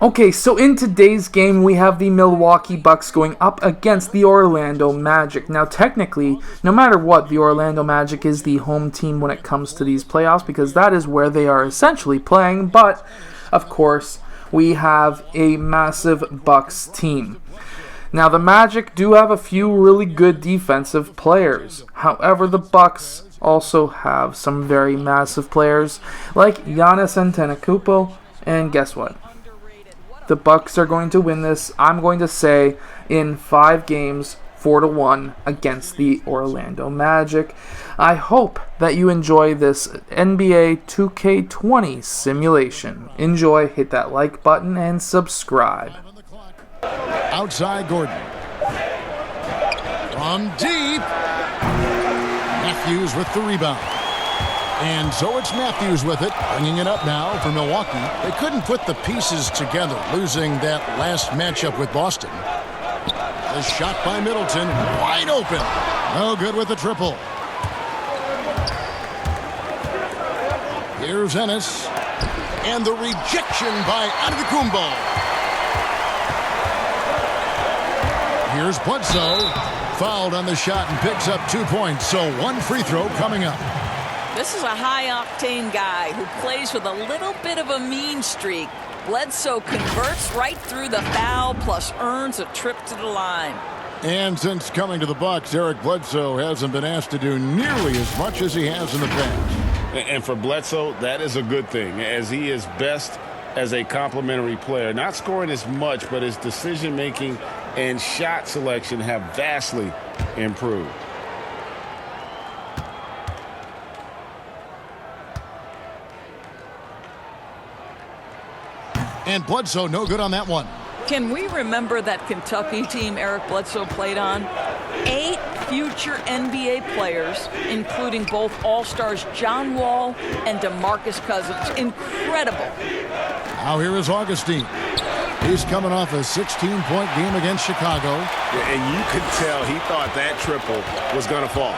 Okay, so in today's game, we have the Milwaukee Bucks going up against the Orlando Magic. Now, technically, no matter what, the Orlando Magic is the home team when it comes to these playoffs because that is where they are essentially playing. But, of course, we have a massive Bucks team. Now, the Magic do have a few really good defensive players. However, the Bucks also have some very massive players like Giannis Antetokounmpo, and guess what? The Bucks are going to win this, I'm going to say, in 5 games, 4-1 against the Orlando Magic. I hope that you enjoy this NBA 2K20 simulation. Enjoy, hit that like button, and subscribe. Outside Gordon. From deep. Matthews with the rebound. And so it's Matthews with it, bringing it up now for Milwaukee. They couldn't put the pieces together, losing that last matchup with Boston. The shot by Middleton, wide open. No good with the triple. Here's Ennis. And the rejection by Antetokounmpo. Here's Bledsoe. Fouled on the shot and picks up 2 points. So 1 free throw coming up. This is a high-octane guy who plays with a little bit of a mean streak. Bledsoe converts right through the foul, plus earns a trip to the line. And since coming to the Bucks, Eric Bledsoe hasn't been asked to do nearly as much as he has in the past. And for Bledsoe, that is a good thing, as he is best as a complementary player. Not scoring as much, but his decision-making and shot selection have vastly improved. And Bledsoe no good on that one. Can we remember that Kentucky team Eric Bledsoe played on? 8 future NBA players, including both All-Stars John Wall and DeMarcus Cousins. Incredible. Now here is Augustine. He's coming off a 16-point game against Chicago. Yeah, and you could tell he thought that triple was going to fall.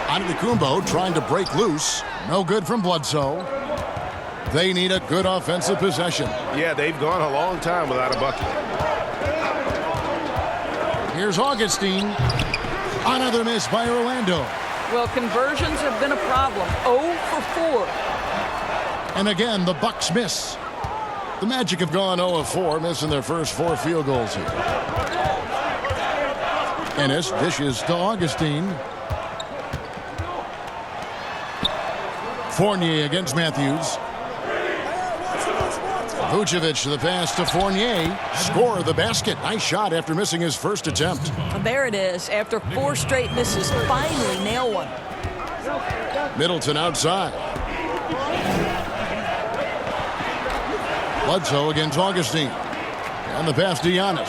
Antetokounmpo trying to break loose. No good from Bledsoe. They need a good offensive possession. Yeah, they've gone a long time without a bucket. Here's Augustine. Another miss by Orlando. Well, conversions have been a problem. 0 for 4. And again, the Bucks miss. The Magic have gone 0 of 4, missing their first 4 field goals here. Ennis dishes to Augustine. Fournier against Matthews. Vucevic the pass to Fournier. Score the basket. Nice shot after missing his first attempt. There it is. After 4 straight misses, finally nail one. Middleton outside. Bledsoe against Augustine. And the pass to Giannis.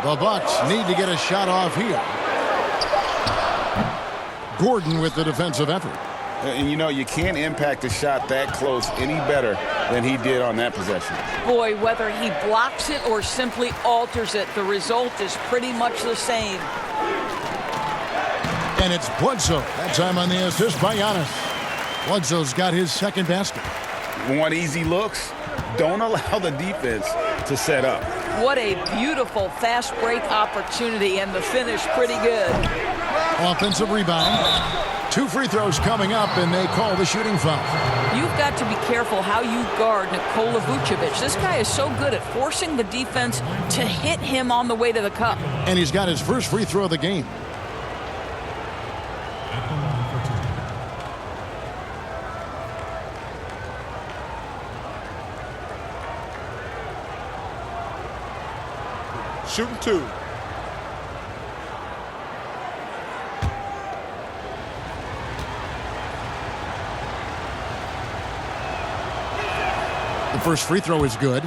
The Bucks need to get a shot off here. Gordon with the defensive effort. And you know, you can't impact a shot that close any better than he did on that possession. Boy, whether he blocks it or simply alters it, the result is pretty much the same. And it's Bledsoe. That time on the assist by Giannis. Bledsoe's got his second basket. Want easy looks? Don't allow the defense to set up. What a beautiful fast break opportunity, and the finish pretty good. Offensive rebound. 2 free throws coming up, and they call the shooting foul. You've got to be careful how you guard Nikola Vucevic. This guy is so good at forcing the defense to hit him on the way to the cup. And he's got his first free throw of the game. Shooting 2. The first free throw is good.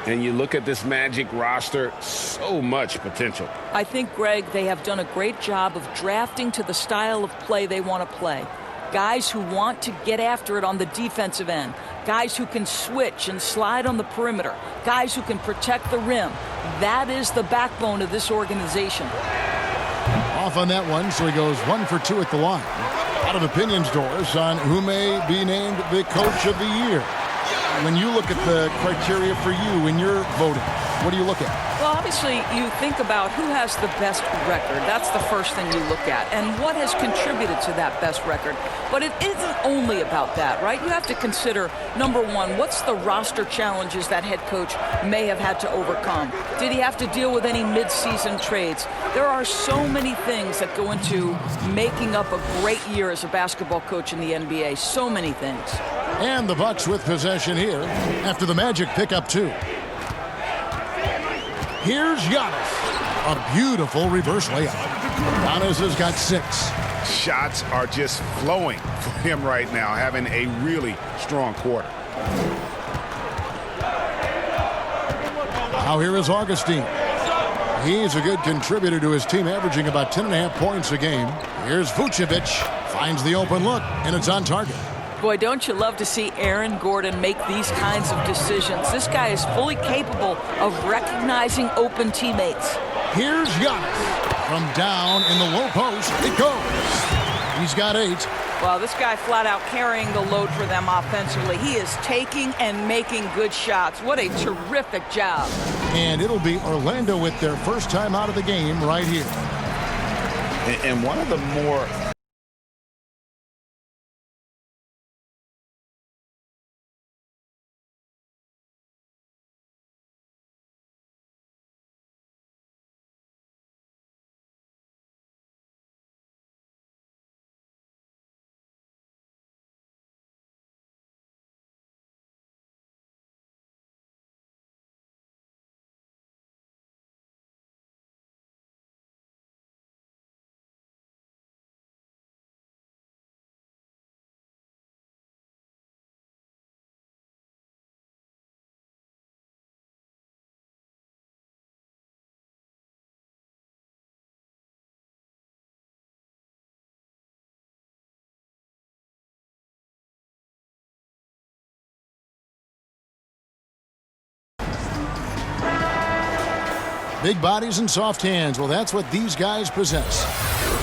And you look at this Magic roster, so much potential. I think, Greg, they have done a great job of drafting to the style of play they want to play. Guys who want to get after it on the defensive end. Guys who can switch and slide on the perimeter. Guys who can protect the rim. That is the backbone of this organization. off on that one, so he goes 1 for 2 at the line. A lot of opinions, Doris, on who may be named the Coach of the Year. When you look at the criteria for you when you're voting, what do you look at? Well, obviously, you think about who has the best record. That's the first thing you look at. And what has contributed to that best record. But it isn't only about that, right? You have to consider, number one, what's the roster challenges that head coach may have had to overcome? Did he have to deal with any midseason trades? There are so many things that go into making up a great year as a basketball coach in the NBA. So many things. And the Bucks with possession here after the Magic pick up 2. Here's Giannis. A beautiful reverse layup. Giannis has got 6. Shots are just flowing for him right now, having a really strong quarter. Now here is Augustine. He's a good contributor to his team, averaging about 10.5 points a game. Here's Vucevic. Finds the open look, and it's on target. Boy, don't you love to see Aaron Gordon make these kinds of decisions. This guy is fully capable of recognizing open teammates. Here's Giannis. From down in the low post, it goes. He's got 8. Well, this guy flat out carrying the load for them offensively. He is taking and making good shots. What a terrific job. And it'll be Orlando with their first time out of the game right here. And one of the more big bodies and soft hands. Well, that's what these guys possess.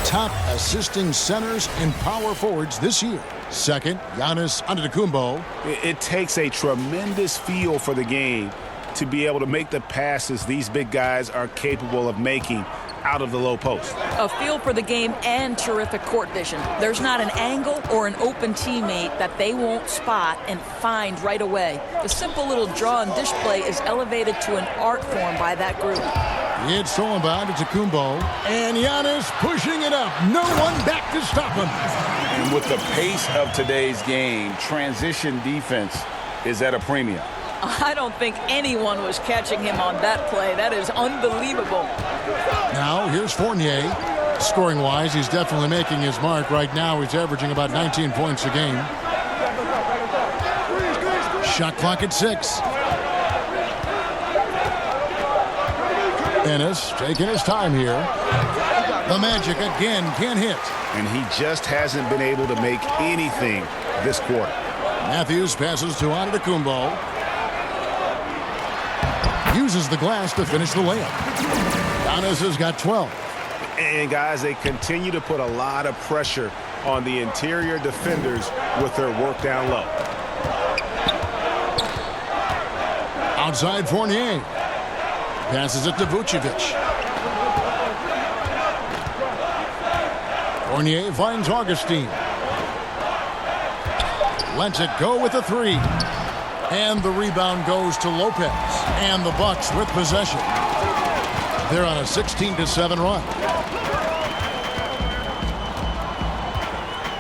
Top assisting centers and power forwards this year. Second, Giannis Antetokounmpo. it takes a tremendous feel for the game to be able to make the passes these big guys are capable of making out of the low post. A feel for the game and terrific court vision. There's not an angle or an open teammate that they won't spot and find right away. The simple little draw and dish play is elevated to an art form by that group. It's thrown by Antetokounmpo. And Giannis pushing it up. No one back to stop him. And with the pace of today's game, transition defense is at a premium. I don't think anyone was catching him on that play. That is unbelievable. Now, here's Fournier. Scoring-wise, he's definitely making his mark. Right now, he's averaging about 19 points a game. Shot clock at 6. Ennis taking his time here. The Magic again can't hit. And he just hasn't been able to make anything this quarter. Matthews passes to Antetokounmpo. Uses the glass to finish the layup. Giannis has got 12. And guys, they continue to put a lot of pressure on the interior defenders with their work down low. Outside Fournier. Passes it to Vucevic. Fournier finds Augustine. Lets it go with a 3. And the rebound goes to Lopez. And the Bucks with possession. They're on a 16-7 run.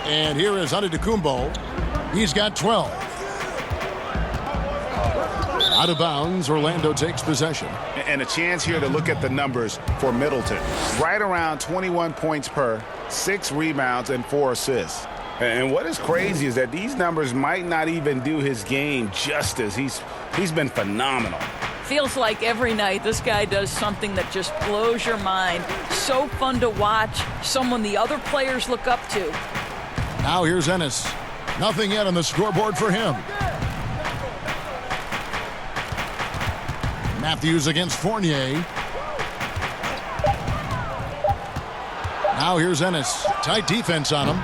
And here is Antetokounmpo. He's got 12. Out of bounds, Orlando takes possession. And a chance here to look at the numbers for Middleton. Right around 21 points per, 6 rebounds, and 4 assists. And what is crazy is that these numbers might not even do his game justice. He's been phenomenal. Feels like every night this guy does something that just blows your mind. So fun to watch. Someone the other players look up to. Now here's Ennis. Nothing yet on the scoreboard for him. Matthews against Fournier. Now here's Ennis. Tight defense on him.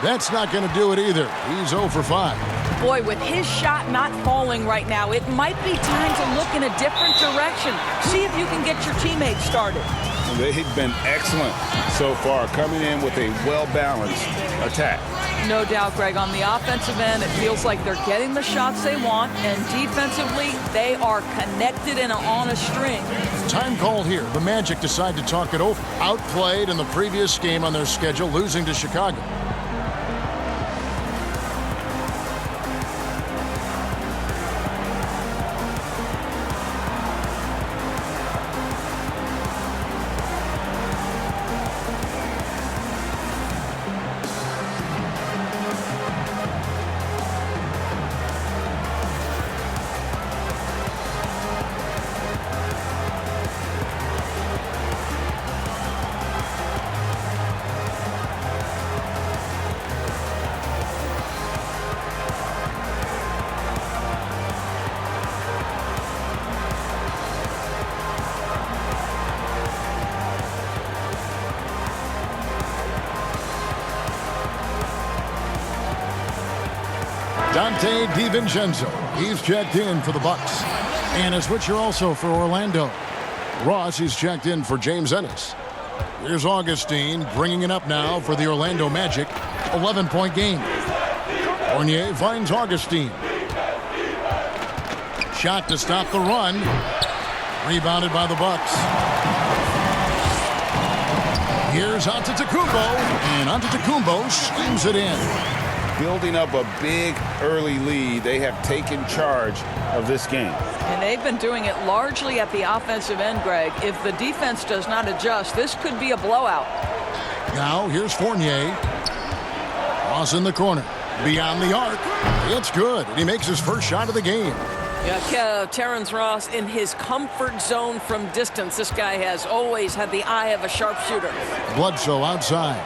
That's not going to do it either. He's 0 for 5. Boy, with his shot not falling right now, it might be time to look in a different direction. See if you can get your teammates started. They've been excellent so far, coming in with a well-balanced attack. No doubt, Greg. On the offensive end, it feels like they're getting the shots they want, and defensively, they are connected and on a string. Time called here. The Magic decide to talk it over. Outplayed in the previous game on their schedule, losing to Chicago. Dante DiVincenzo. He's checked in for the Bucks. And a switcher also for Orlando. Ross, he's checked in for James Ennis. Here's Augustine bringing it up now for the Orlando Magic. 11-point game. Fournier finds Augustine. Shot to stop the run. Rebounded by the Bucks. Here's Antetokounmpo. And Antetokounmpo slams it in. Building up a big early lead. They have taken charge of this game. And they've been doing it largely at the offensive end, Greg. If the defense does not adjust, this could be a blowout. Now here's Fournier. Ross in the corner. Beyond the arc. It's good. And he makes his first shot of the game. Yeah, Terrence Ross in his comfort zone from distance. This guy has always had the eye of a sharpshooter. Bledsoe outside.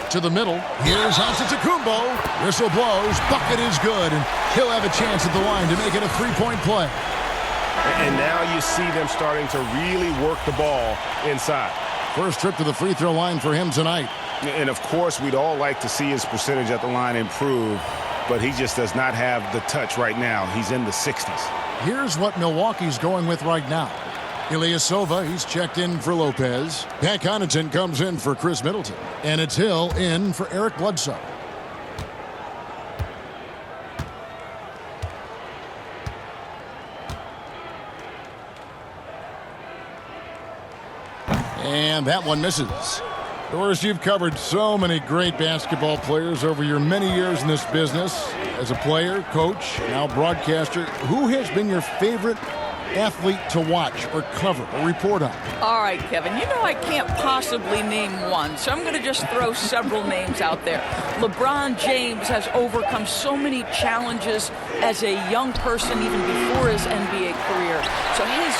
To the middle. Here's Antetokounmpo. Whistle blows. Bucket is good. And he'll have a chance at the line to make it a three-point play. And now you see them starting to really work the ball inside. First trip to the free throw line for him tonight. And, of course, we'd all like to see his percentage at the line improve, but he just does not have the touch right now. He's in the 60s. Here's what Milwaukee's going with right now. Ilyasova, he's checked in for Lopez. Pat Connaughton comes in for Chris Middleton. And it's Hill in for Eric Bledsoe. And that one misses. Doris, you've covered so many great basketball players over your many years in this business. As a player, coach, now broadcaster, who has been your favorite athlete to watch or cover or report on? All right, Kevin, you know I can't possibly name one, so I'm going to just throw several names out there. LeBron James has overcome so many challenges as a young person even before his NBA career. So his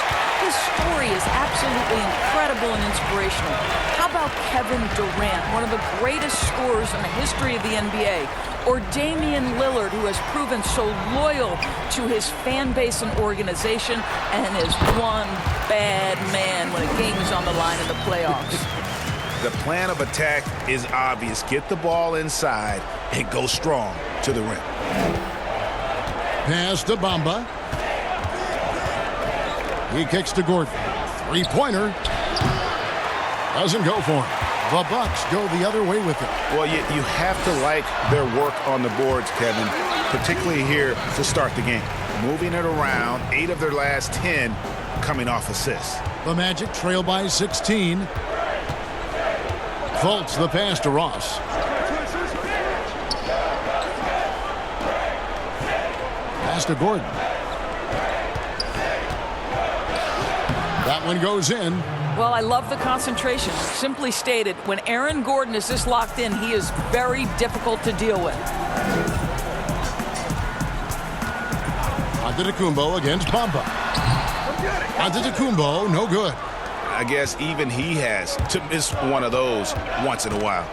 story is absolutely incredible and inspirational. How about Kevin Durant, one of the greatest scorers in the history of the NBA? Or Damian Lillard, who has proven so loyal to his fan base and organization and is one bad man when a game is on the line in the playoffs. The plan of attack is obvious. Get the ball inside and go strong to the rim. Pass to Bamba. He kicks to Gordon. Three-pointer. Doesn't go for him. The Bucks go the other way with it. Well, you have to like their work on the boards, Kevin, particularly here to start the game. Moving it around, 8 of their last 10 coming off assists. The Magic trail by 16. Fultz the pass to Ross. Pass to Gordon. That one goes in. Well, I love the concentration. Simply stated, when Aaron Gordon is this locked in, he is very difficult to deal with. Antetokounmpo against Bamba. Antetokounmpo, no good. I guess even he has to miss one of those once in a while.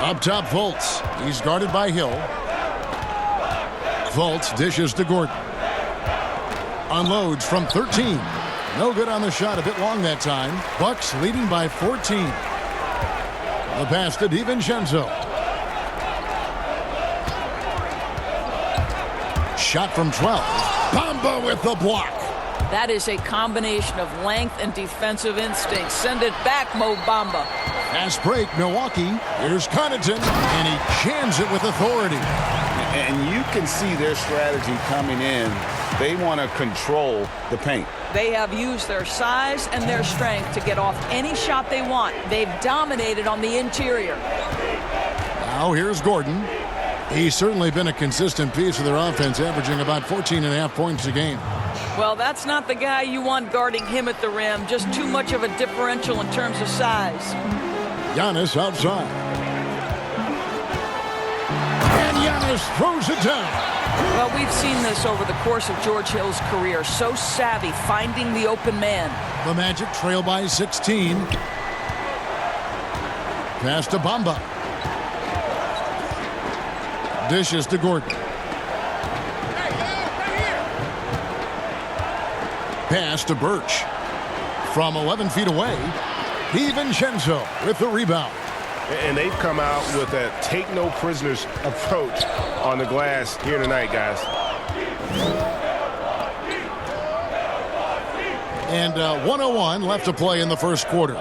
Up top, Fultz. He's guarded by Hill. Fultz dishes to Gordon. Unloads from 13. No good on the shot, a bit long that time. Bucks leading by 14. The pass to DiVincenzo. Shot from 12. Bamba with the block. That is a combination of length and defensive instinct. Send it back, Mo Bamba. Fast break, Milwaukee. Here's Connaughton, and he jams it with authority. And you can see their strategy coming in. They want to control the paint. They have used their size and their strength to get off any shot they want. They've dominated on the interior. Now here's Gordon. He's certainly been a consistent piece of their offense, averaging about 14.5 points a game. Well, that's not the guy you want guarding him at the rim. Just too much of a differential in terms of size. Giannis outside. And Giannis throws it down. Well, we've seen this over the course of George Hill's career. So savvy, finding the open man. The Magic trail by 16. Pass to Bamba. Dishes to Gordon. Pass to Birch. From 11 feet away, DiVincenzo with the rebound. And they've come out with a take-no-prisoners approach on the glass here tonight, guys. And 1:01 left to play in the first quarter.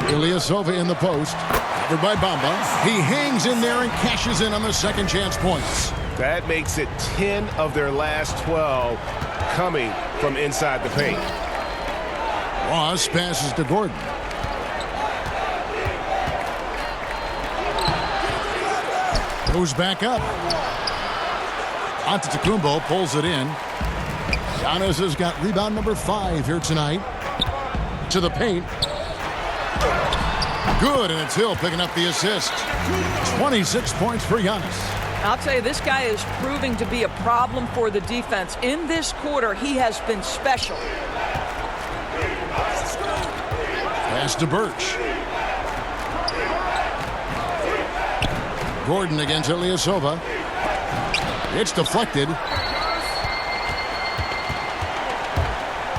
Ilyasova in the post. Covered by Bamba. He hangs in there and cashes in on the second chance points. That makes it 10 of their last 12 coming from inside the paint. Ross passes to Gordon. Goes back up. Antetokounmpo pulls it in. Giannis has got rebound number 5 here tonight. To the paint. Good, and it's Hill picking up the assist. 26 points for Giannis. I'll tell you, this guy is proving to be a problem for the defense. In this quarter, he has been special. Pass to Birch. Gordon against Ilyasova. It's deflected.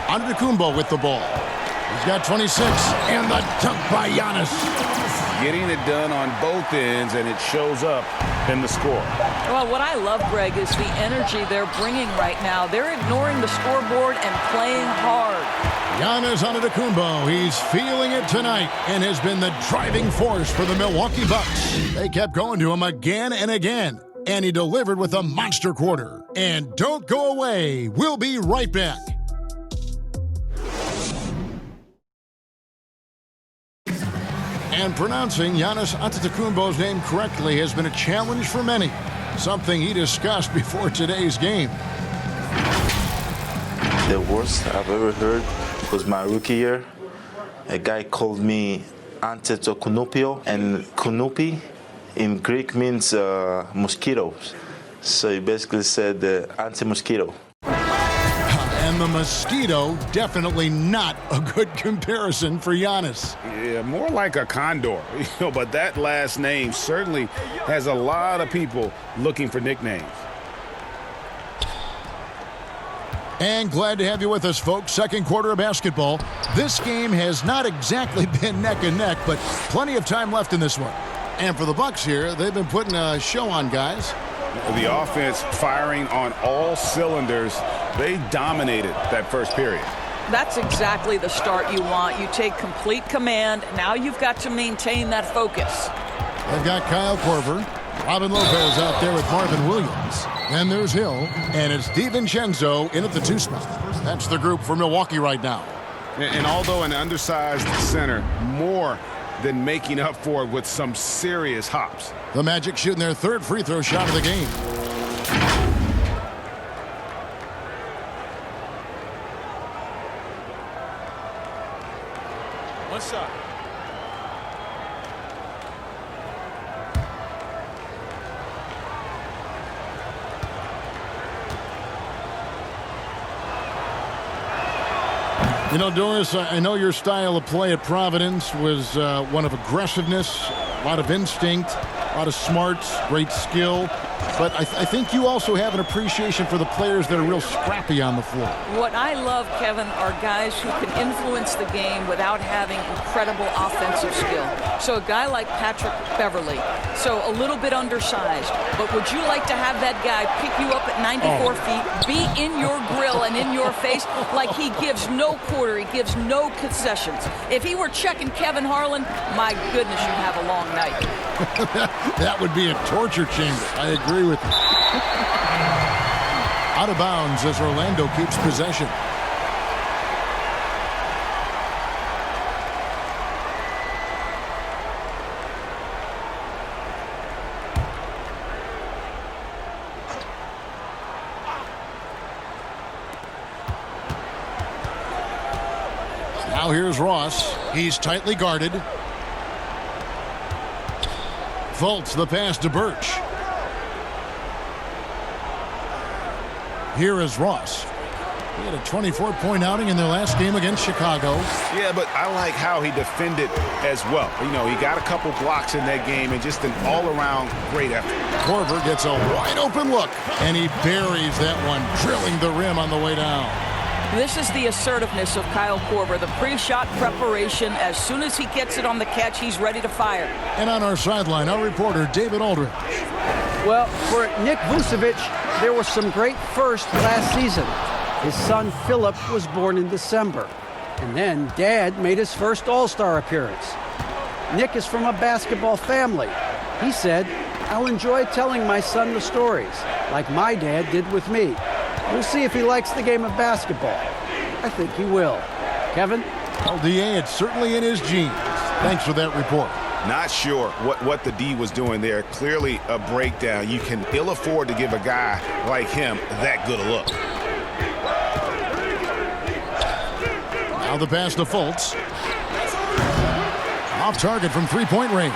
Antetokounmpo with the ball. He's got 26, and the dunk by Giannis. Getting it done on both ends, and it shows up in the score. Well, what I love, Greg, is the energy they're bringing right now. They're ignoring the scoreboard and playing hard. Giannis Antetokounmpo, he's feeling it tonight and has been the driving force for the Milwaukee Bucks. They kept going to him again and again, and he delivered with a monster quarter. And don't go away. We'll be right back. And pronouncing Giannis Antetokounmpo's name correctly has been a challenge for many, something he discussed before today's game. The worst I've ever heard was my rookie year. A guy called me Antetokounmpo, and Kunupi in Greek means mosquitoes. So he basically said anti-mosquito. And the mosquito, definitely not a good comparison for Giannis. Yeah, more like a condor. But that last name certainly has a lot of people looking for nicknames. And glad to have you with us, folks. Second quarter of basketball. This game has not exactly been neck and neck, but plenty of time left in this one. And for the Bucks here, they've been putting a show on, guys. The offense firing on all cylinders. They dominated that first period. That's exactly the start you want. You take complete command. Now you've got to maintain that focus. They've got Kyle Korver, Robin Lopez out there with Marvin Williams. Then there's Hill, and it's DiVincenzo in at the 2 spot. That's the group for Milwaukee right now. And although an undersized center, more than making up for it with some serious hops. The Magic shooting their 3rd free throw shot of the game. What's up? You know, Doris, I know your style of play at Providence was one of aggressiveness, a lot of instinct, a lot of smarts, great skill. But I think you also have an appreciation for the players that are real scrappy on the floor. What I love, Kevin, are guys who can influence the game without having incredible offensive skill. So a guy like Patrick Beverly, so a little bit undersized, but would you like to have that guy pick you up at 94 feet, be in your grill and in your face like he gives no quarter, he gives no concessions? If he were checking Kevin Harlan, my goodness, you'd have a long night. That would be a torture chamber. I agree with you. Out of bounds as Orlando keeps possession. Now here's Ross. He's tightly guarded. Fultz the pass to Birch. Here is Ross. He had a 24-point outing in their last game against Chicago. Yeah, but I like how he defended as well. You know, he got a couple blocks in that game and just an all-around great effort. Korver gets a wide-open look, and he buries that one, drilling the rim on the way down. This is the assertiveness of Kyle Korver, the pre-shot preparation. As soon as he gets it on the catch, he's ready to fire. And on our sideline, our reporter, David Aldridge. Well, for Nick Vucevic, there was some great firsts last season. His son, Philip, was born in December. And then Dad made his first All-Star appearance. Nick is from a basketball family. He said, "I'll enjoy telling my son the stories, like my dad did with me. We'll see if he likes the game of basketball." I think he will. Kevin? Well, DA, it's certainly in his genes. Thanks for that report. Not sure what the D was doing there. Clearly a breakdown. You can ill afford to give a guy like him that good a look. Now the pass to Fultz. Off target from three-point range.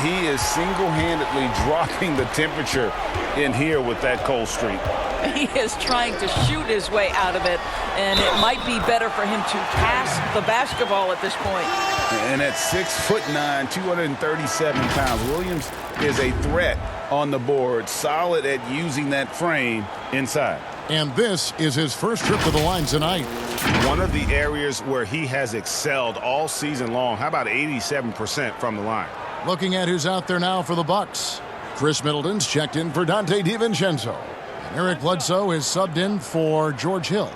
He is single-handedly dropping the temperature in here with that cold streak. He is trying to shoot his way out of it, and it might be better for him to pass the basketball at this point. And at 6'9", 237 pounds, Williams is a threat on the board, solid at using that frame inside. And this is his first trip to the line tonight. One of the areas where he has excelled all season long. How about 87% from the line? Looking at who's out there now for the Bucks. Chris Middleton's checked in for Dante DiVincenzo. And Eric Bledsoe is subbed in for George Hill.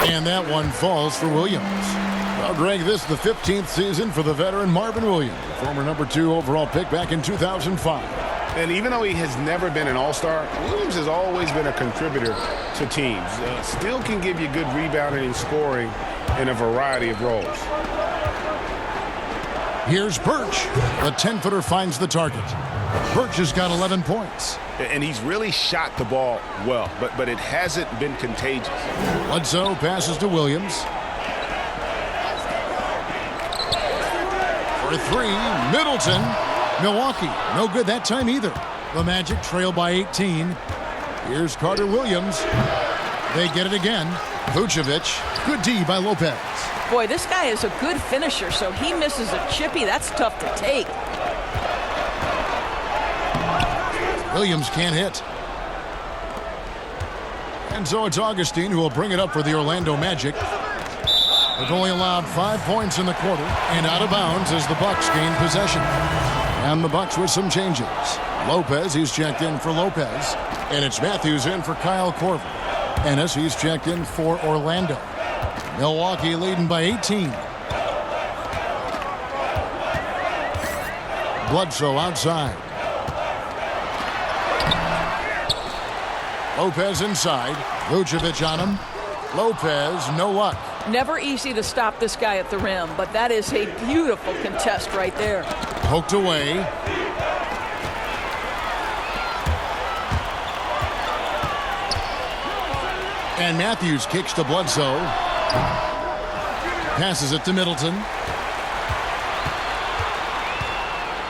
And that one falls for Williams. Well, Greg, this is the 15th season for the veteran Marvin Williams, former #2 overall pick back in 2005. And even though he has never been an all-star, Williams has always been a contributor to teams. Still can give you good rebounding and scoring in a variety of roles. Here's Birch. The 10-footer finds the target. Birch has got 11 points. And he's really shot the ball well, but it hasn't been contagious. Bledsoe passes to Williams. For three, Middleton. Milwaukee, no good that time either. The Magic trail by 18. Here's Carter Williams. They get it again. Vucevic, good D by Lopez. Boy, this guy is a good finisher, so he misses a chippy. That's tough to take. Williams can't hit. And so it's Augustine who will bring it up for the Orlando Magic. They've only allowed 5 points in the quarter, and out of bounds as the Bucks gain possession. And the Bucks with some changes. Lopez, he's checked in for Lopez. And it's Matthews in for Kyle Korver. Ennis, he's checked in for Orlando. Milwaukee leading by 18. Bledsoe outside. Lopez inside. Vucevic on him. Lopez, no luck. Never easy to stop this guy at the rim, but that is a beautiful contest right there. Poked away. And Matthews kicks to Bledsoe. Passes it to Middleton.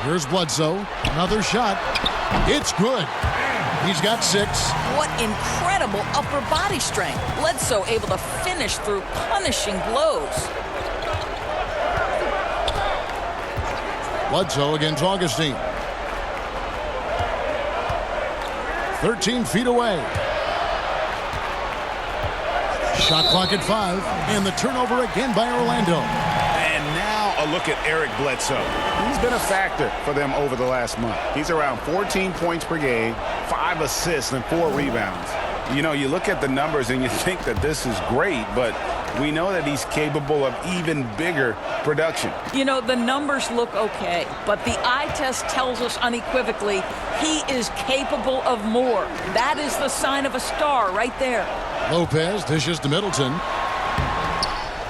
Here's Bledsoe. Another shot. It's good. He's got 6. What incredible upper body strength. Bledsoe able to finish through punishing blows. Bledsoe against Augustine. 13 feet away. Shot clock at 5, and the turnover again by Orlando. And now a look at Eric Bledsoe. He's been a factor for them over the last month. He's around 14 points per game, 5 assists, and 4 rebounds. You know, you look at the numbers and you think that this is great, but we know that he's capable of even bigger production. You know, the numbers look okay, but the eye test tells us unequivocally he is capable of more. That is the sign of a star right there. Lopez dishes to Middleton.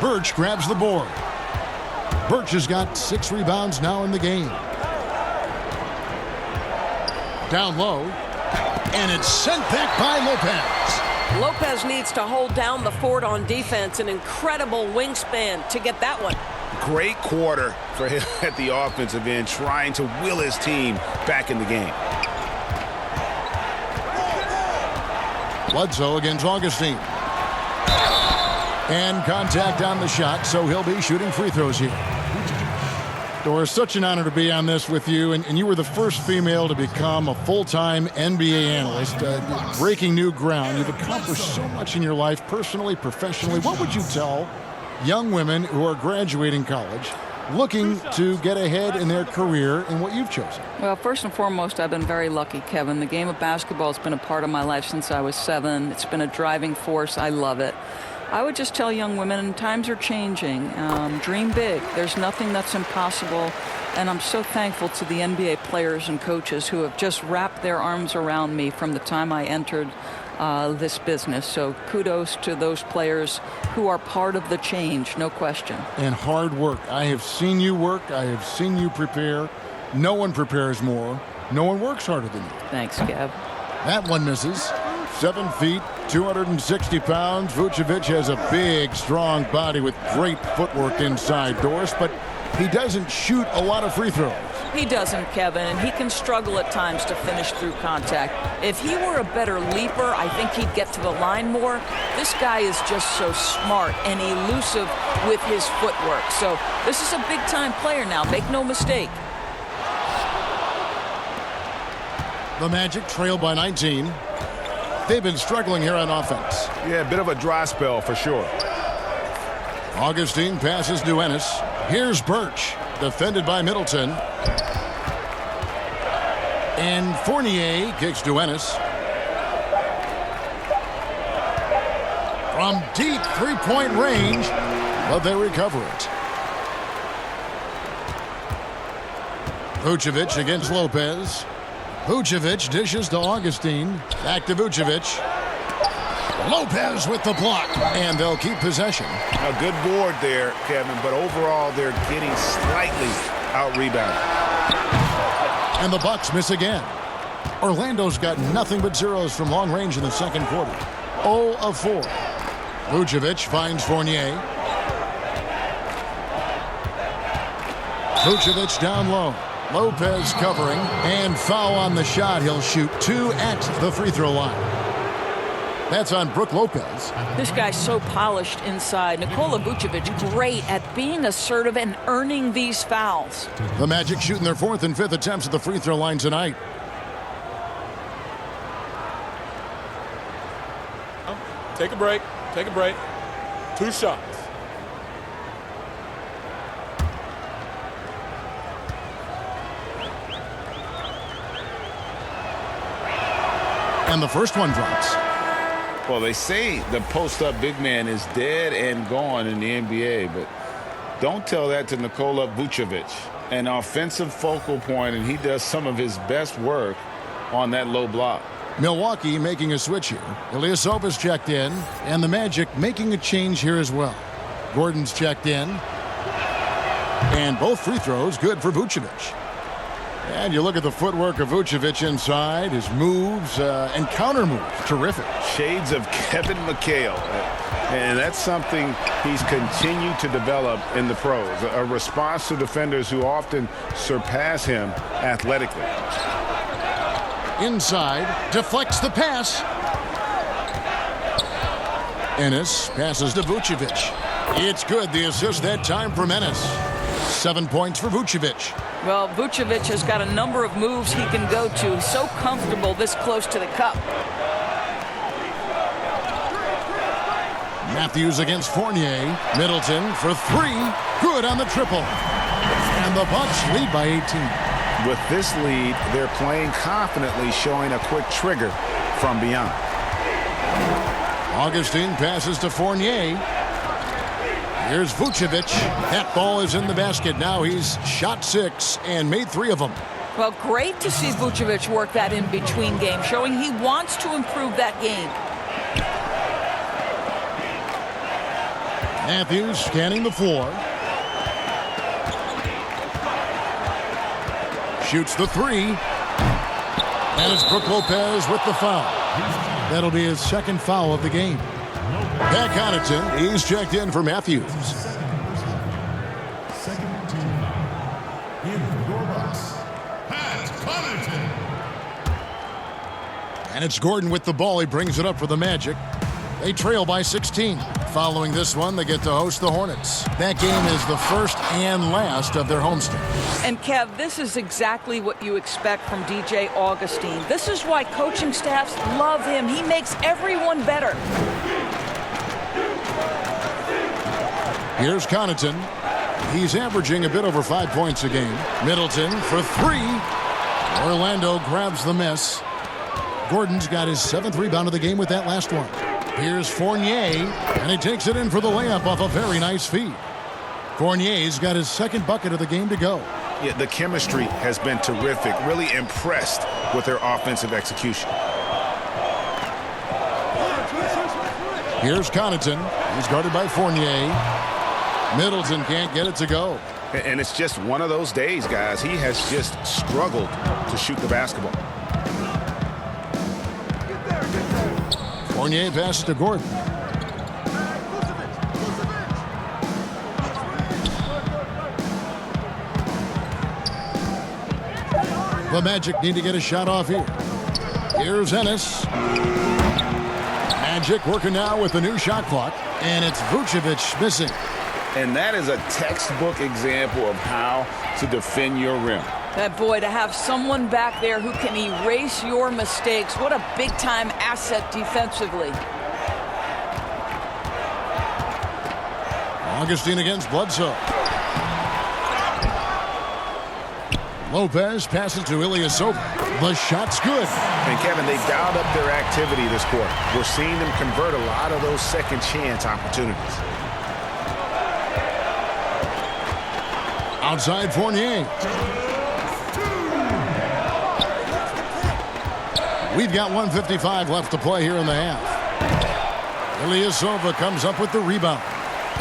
Birch grabs the board. Birch has got 6 rebounds now in the game. Down low, and it's sent back by Lopez. Lopez needs to hold down the fort on defense. An incredible wingspan to get that one. Great quarter for him at the offensive end, trying to will his team back in the game. Bledsoe against Augustine. And contact on the shot, so he'll be shooting free throws here. Doris, such an honor to be on this with you, and you were the first female to become a full-time NBA analyst, breaking new ground. You've accomplished so much in your life, personally, professionally. What would you tell young women who are graduating college, looking to get ahead in their career in what you've chosen? Well, first and foremost, I've been very lucky, Kevin. The game of basketball has been a part of my life since I was 7. It's been a driving force. I love it. I would just tell young women, times are changing. Dream big. There's nothing that's impossible. And I'm so thankful to the NBA players and coaches who have just wrapped their arms around me from the time I entered this business. So kudos to those players who are part of the change, no question. And hard work. I have seen you work. I have seen you prepare. No one prepares more. No one works harder than you. Thanks, Kev. That one misses. 7 feet, 260 pounds. Vucevic has a big, strong body with great footwork inside, Doris, but he doesn't shoot a lot of free throws. He doesn't, Kevin, and he can struggle at times to finish through contact. If he were a better leaper, I think he'd get to the line more. This guy is just so smart and elusive with his footwork. So this is a big-time player now, make no mistake. The Magic trail by 19. They've been struggling here on offense. Yeah, a bit of a dry spell for sure. Augustine passes to Ennis. Here's Birch, defended by Middleton. And Fournier kicks to Ennis. From deep three-point range, but they recover it. Vucevic against Lopez. Vucevic dishes to Augustine. Back to Vucevic. Lopez with the block, and they'll keep possession. A good board there, Kevin, but overall they're getting slightly out-rebounded. And the Bucks miss again. Orlando's got nothing but zeros from long range in the second quarter. 0 of 4. Vucevic finds Fournier. Vucevic down low. Lopez covering, and foul on the shot. He'll shoot 2 at the free throw line. That's on Brook Lopez. This guy's so polished inside. Nikola Vucevic, great at being assertive and earning these fouls. The Magic shooting their 4th and 5th attempts at the free throw line tonight. Take a break. Take a break. 2 shots. And the first one drops. Well, they say the post-up big man is dead and gone in the NBA, but don't tell that to Nikola Vucevic. An offensive focal point, and he does some of his best work on that low block. Milwaukee making a switch here. Ilyasova's checked in, and the Magic making a change here as well. Gordon's checked in, and both free throws good for Vucevic. And you look at the footwork of Vucevic inside, his moves and counter moves, terrific. Shades of Kevin McHale. And that's something he's continued to develop in the pros. A response to defenders who often surpass him athletically. Inside, deflects the pass. Ennis passes to Vucevic. It's good, the assist that time from Ennis. 7 points for Vucevic. Well, Vucevic has got a number of moves he can go to. He's so comfortable this close to the cup. Matthews against Fournier. Middleton for three. Good on the triple. And the Bucks lead by 18. With this lead, they're playing confidently, showing a quick trigger from beyond. Augustine passes to Fournier. Here's Vucevic. That ball is in the basket. Now he's shot 6 and made 3 of them. Well, great to see Vucevic work that in-between game, showing he wants to improve that game. Matthews scanning the floor. Shoots the 3. And it's Brook Lopez with the foul. That'll be his second foul of the game. Pat Connaughton, he's checked in for Matthews. Second team in your box, Pat Connaughton. And it's Gordon with the ball. He brings it up for the Magic. They trail by 16. Following this one, they get to host the Hornets. That game is the first and last of their homestand. And Kev, this is exactly what you expect from DJ Augustine. This is why coaching staffs love him. He makes everyone better. Here's Connaughton. He's averaging a bit over 5 points a game. Middleton for 3. Orlando grabs the miss. Gordon's got his 7th rebound of the game with that last one. Here's Fournier, and he takes it in for the layup off a very nice feed. Fournier's got his 2nd bucket of the game to go. Yeah, the chemistry has been terrific. Really impressed with their offensive execution. Here's Connaughton. He's guarded by Fournier. Middleton can't get it to go. And it's just one of those days, guys. He has just struggled to shoot the basketball. Fournier passes to Gordon. The Magic need to get a shot off here. Here's Ennis. Magic working now with the new shot clock. And it's Vucevic missing. And that is a textbook example of how to defend your rim. That boy, to have someone back there who can erase your mistakes, what a big-time asset defensively. Augustine against Bledsoe. Lopez passes to Ilyasova. The shot's good. And Kevin, they dialed up their activity this quarter. We're seeing them convert a lot of those second chance opportunities. Outside Fournier. We've got 1:55 left to play here in the half. Ilyasova comes up with the rebound.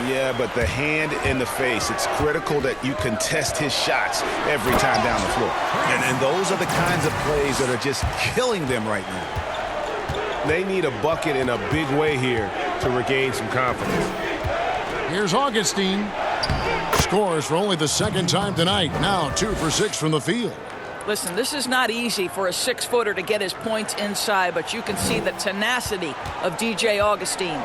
Yeah, but the hand in the face, it's critical that you contest his shots every time down the floor. And those are the kinds of plays that are just killing them right now. They need a bucket in a big way here to regain some confidence. Here's Augustine. Scores for only the 2nd time tonight. Now 2 for 6 from the field. Listen, this is not easy for a 6-footer to get his points inside, but you can see the tenacity of DJ Augustine.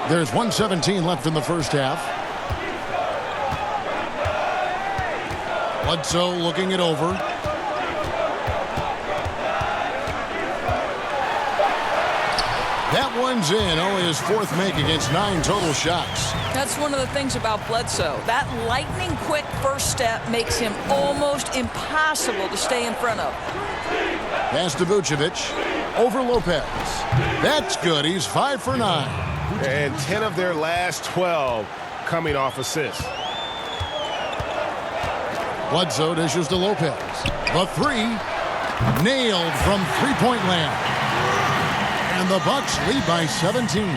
There's 1:17 left in the first half. Bledsoe looking it over. That one's in. Only his 4th make against 9 total shots. That's one of the things about Bledsoe. That lightning-quick first step makes him almost impossible to stay in front of. Pass to Vucevic. Over Lopez. That's good. He's 5 for 9. And 10 of their last 12 coming off assists. Bledsoe dishes to Lopez. The 3. Nailed from three-point land. And the Bucks lead by 17.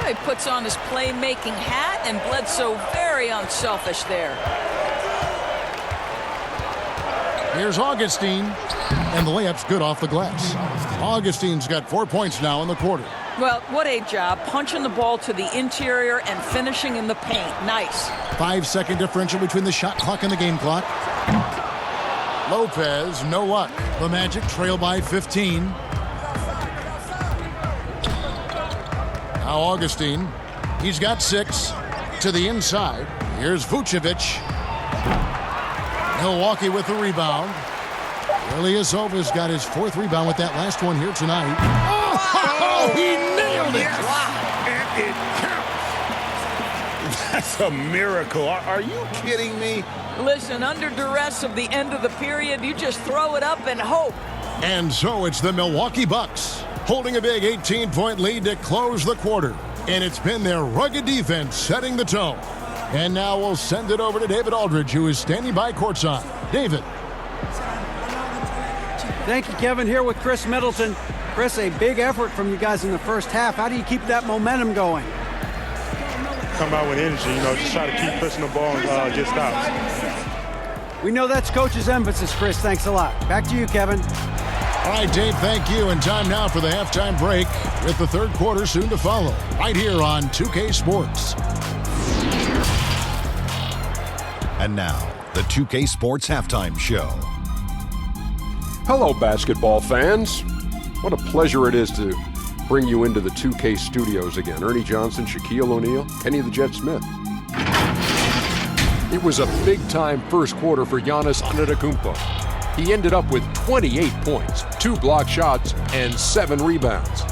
He puts on his playmaking hat, and Bledsoe very unselfish there. Here's Augustine. And the layup's good off the glass. Augustine's got 4 points now in the quarter. Well, what a job. Punching the ball to the interior and finishing in the paint. Nice. 5-second differential between the shot clock and the game clock. Lopez, no luck. The Magic trail by 15. Now Augustine. He's got 6 to the inside. Here's Vucevic. Milwaukee with the rebound. Ilyasova's got his 4th rebound with that last one here tonight. Oh, he nailed it! Yes. Wow. And it counts. That's a miracle. Are you kidding me? Listen, under duress of the end of the period, you just throw it up and hope. And so it's the Milwaukee Bucks holding a big 18-point lead to close the quarter. And it's been their rugged defense setting the tone. And now we'll send it over to David Aldridge, who is standing by courtside. David. Thank you, Kevin. Here with Chris Middleton. Chris, a big effort from you guys in the first half. How do you keep that momentum going? Come out with energy, just try to keep pushing the ball and get stops. We know that's Coach's emphasis, Chris. Thanks a lot. Back to you, Kevin. All right, Dave, thank you. And time now for the halftime break with the third quarter soon to follow. Right here on 2K Sports. And now, the 2K Sports Halftime Show. Hello, basketball fans. What a pleasure it is to bring you into the 2K studios again. Ernie Johnson, Shaquille O'Neal, Kenny the Jet Smith. It was a big-time first quarter for Giannis Antetokounmpo. He ended up with 28 points, 2 block shots, and 7 rebounds.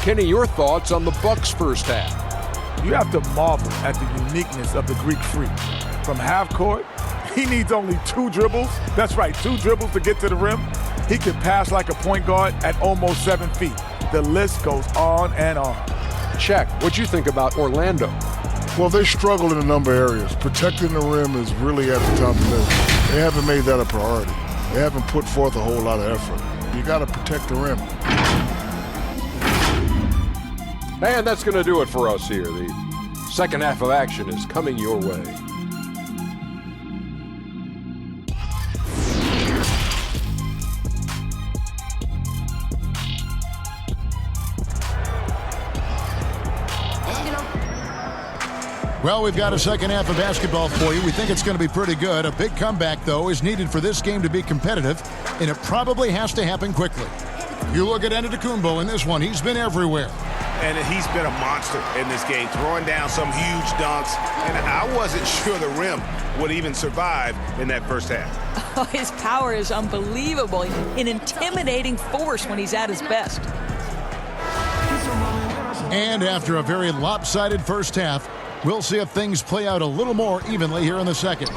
Kenny, your thoughts on the Bucks' first half? You have to marvel at the uniqueness of the Greek Freak. From half court, he needs only 2 dribbles. That's right, 2 dribbles to get to the rim. He can pass like a point guard at almost 7 feet. The list goes on and on. Check. What'd you think about Orlando? Well, they struggle in a number of areas. Protecting the rim is really at the top of the list. They haven't made that a priority. They haven't put forth a whole lot of effort. You got to protect the rim. And that's going to do it for us here. The second half of action is coming your way. Well, we've got a second half of basketball for you. We think it's going to be pretty good. A big comeback, though, is needed for this game to be competitive, and it probably has to happen quickly. You look at Antetokounmpo in this one. He's been everywhere. And he's been a monster in this game, throwing down some huge dunks. And I wasn't sure the rim would even survive in that first half. Oh, his power is unbelievable. An intimidating force when he's at his best. And after a very lopsided first half, we'll see if things play out a little more evenly here in the second.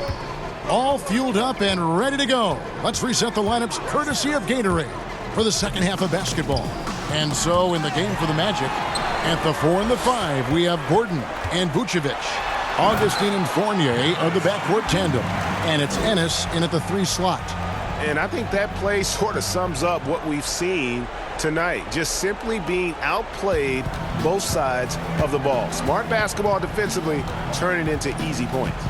All fueled up and ready to go. Let's reset the lineups courtesy of Gatorade for the second half of basketball. And so in the game for the Magic, at the 4 and the 5, we have Gordon and Vucevic. Augustine and Fournier are the backcourt tandem. And it's Ennis in at the 3 slot. And I think that play sort of sums up what we've seen tonight. Just simply being outplayed both sides of the ball. Smart basketball defensively, turning into easy points.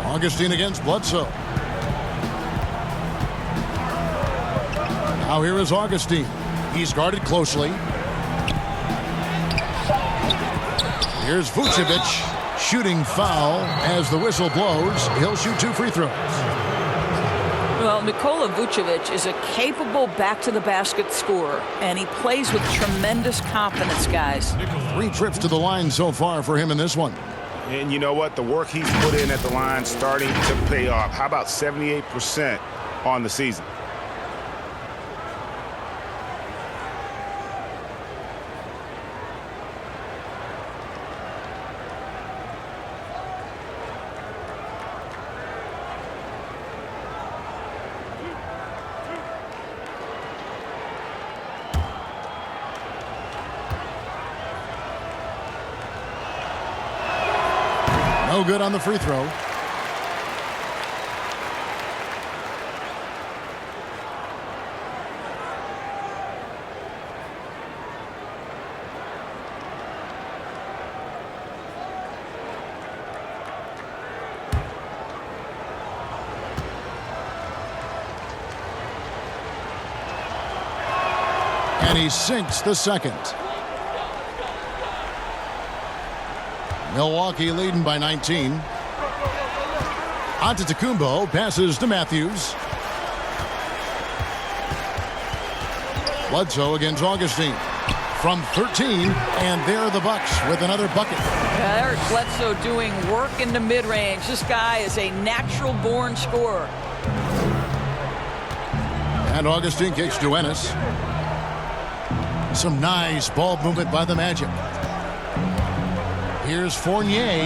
Augustine against Bledsoe. Now here is Augustine. He's guarded closely. Here's Vucevic, shooting foul as the whistle blows. He'll shoot 2 free throws. Well, Nikola Vucevic is a capable back-to-the-basket scorer, and he plays with tremendous confidence, guys. 3 trips to the line so far for him in this one. And you know what? The work he's put in at the line starting to pay off. How about 78% on the season? No good on the free throw. And he sinks the second. Milwaukee leading by 19. Antetokounmpo passes to Matthews. Bledsoe against Augustine. From 13, and there are the Bucks with another bucket. Yeah, Eric Bledsoe doing work in the mid-range. This guy is a natural-born scorer. And Augustine kicks to Ennis. Some nice ball movement by the Magic. Here's Fournier.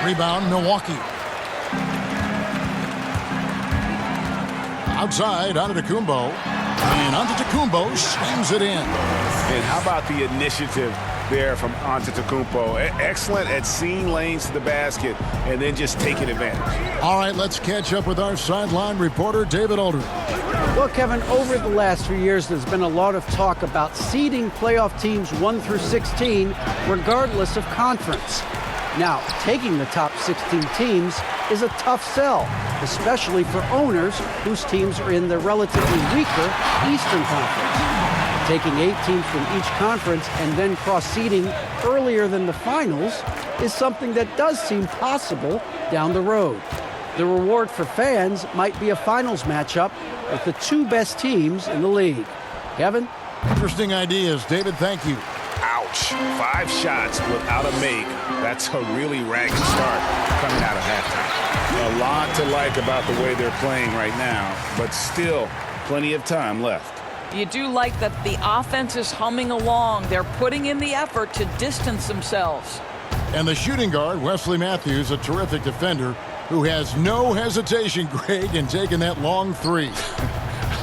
Rebound, Milwaukee. Outside, Antetokounmpo. And Antetokounmpo slams it in. And how about the initiative there from Antetokounmpo? Excellent at seeing lanes to the basket and then just taking advantage. All right, let's catch up with our sideline reporter, David Aldridge. Well, Kevin, over the last few years, there's been a lot of talk about seeding playoff teams 1 through 16, regardless of conference. Now, taking the top 16 teams is a tough sell, especially for owners whose teams are in the relatively weaker Eastern Conference. Taking 8 teams from each conference and then cross-seeding earlier than the finals is something that does seem possible down the road. The reward for fans might be a finals matchup with the 2 best teams in the league. Kevin? Interesting ideas. David, thank you. Ouch. 5 shots without a make. That's a really ragged start coming out of halftime. A lot to like about the way they're playing right now, but still plenty of time left. You do like that the offense is humming along. They're putting in the effort to distance themselves. And the shooting guard, Wesley Matthews, a terrific defender who has no hesitation, Greg, in taking that long 3.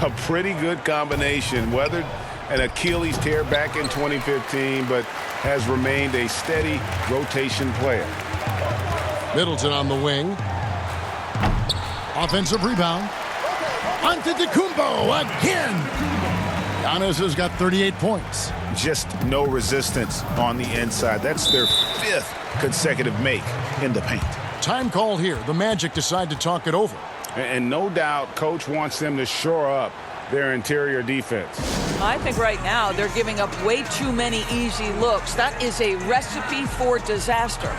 A pretty good combination. Weathered an Achilles tear back in 2015, but has remained a steady rotation player. Middleton on the wing. Offensive rebound. Antetokounmpo again. Giannis has got 38 points. Just no resistance on the inside. That's their 5th consecutive make in the paint. Time call here. The Magic decide to talk it over. And no doubt, Coach wants them to shore up their interior defense. I think right now they're giving up way too many easy looks. That is a recipe for disaster.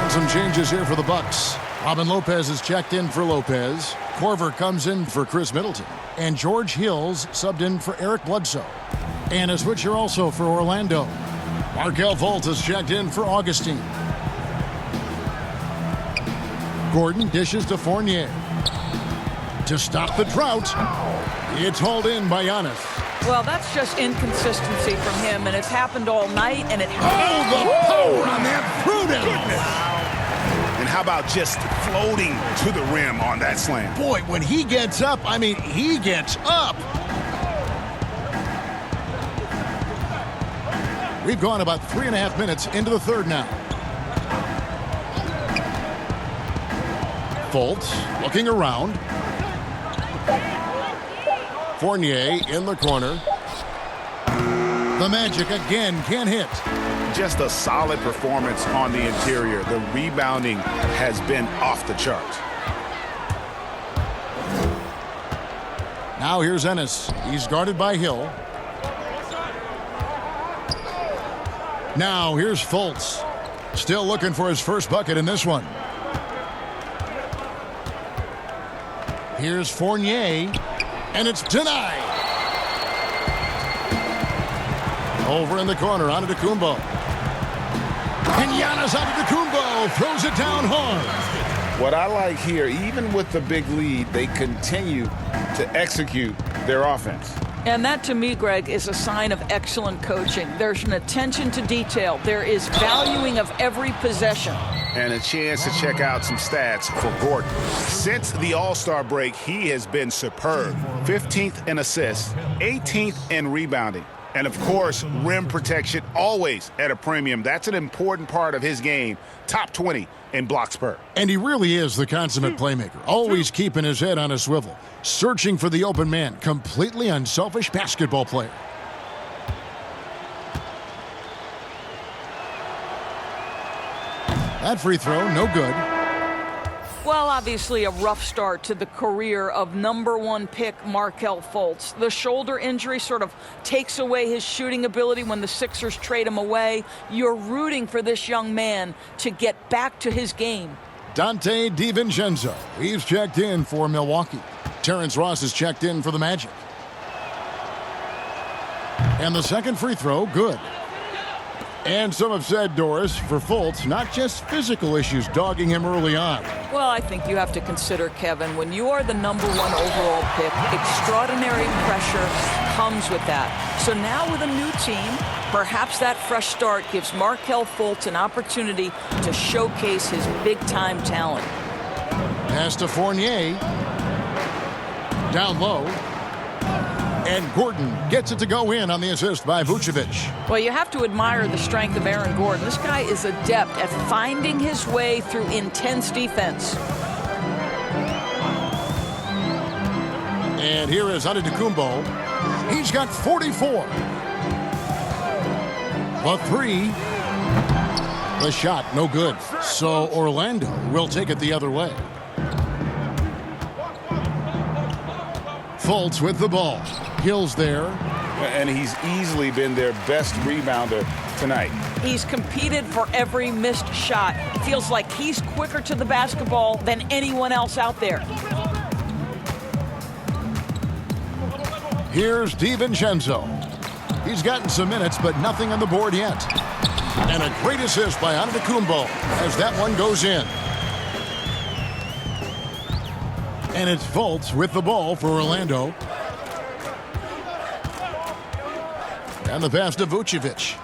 Some changes here for the Bucks. Robin Lopez is checked in for Lopez. Corver comes in for Chris Middleton. And George Hills subbed in for Eric Bledsoe. And a switcher also for Orlando. Markelle Fultz is checked in for Augustine. Gordon dishes to Fournier. To stop the drought, it's hauled in by Giannis. Well, that's just inconsistency from him, and it's happened all night, and it the power on that throwdown! And how about just floating to the rim on that slam? Boy, when he gets up, I mean, he gets up. We've gone about 3.5 minutes into the third now. Fultz looking around. Fournier in the corner. The Magic again can't hit. Just a solid performance on the interior. The rebounding has been off the charts. Now here's Ennis. He's guarded by Hill. Now here's Fultz. Still looking for his first bucket in this one. Here's Fournier. And it's denied. Over in the corner, Antetokounmpo. And Giannis Antetokounmpo throws it down hard. What I like here, even with the big lead, they continue to execute their offense. And that, to me, Greg, is a sign of excellent coaching. There's an attention to detail. There is valuing of every possession. And a chance to check out some stats for Gordon. Since the All-Star break, he has been superb. 15th in assists, 18th in rebounding. And, of course, rim protection always at a premium. That's an important part of his game. Top 20 in block spurt. And he really is the consummate playmaker, always keeping his head on a swivel, searching for the open man, completely unselfish basketball player. That free throw, no good. Well, obviously a rough start to the career of #1 pick Markelle Fultz. The shoulder injury sort of takes away his shooting ability when the Sixers trade him away. You're rooting for this young man to get back to his game. Dante DiVincenzo, he's checked in for Milwaukee. Terrence Ross is checked in for the Magic. And the second free throw, good. And some have said, Doris, for Fultz, not just physical issues dogging him early on. Well, I think you have to consider, Kevin, when you are the #1 overall pick, extraordinary pressure comes with that. So now with a new team, perhaps that fresh start gives Markelle Fultz an opportunity to showcase his big-time talent. Pass to Fournier. Down low. And Gordon gets it to go in on the assist by Vucevic. Well, you have to admire the strength of Aaron Gordon. This guy is adept at finding his way through intense defense. And here is Antetokounmpo. He's got 44. The three. The shot, no good. So Orlando will take it the other way. Fultz with the ball. Hill's there. And he's easily been their best rebounder tonight. He's competed for every missed shot. It feels like he's quicker to the basketball than anyone else out there. Here's DiVincenzo. He's gotten some minutes, but nothing on the board yet. And a great assist by Antetokounmpo as that one goes in. And it's Fultz with the ball for Orlando. And the pass to Vucevic.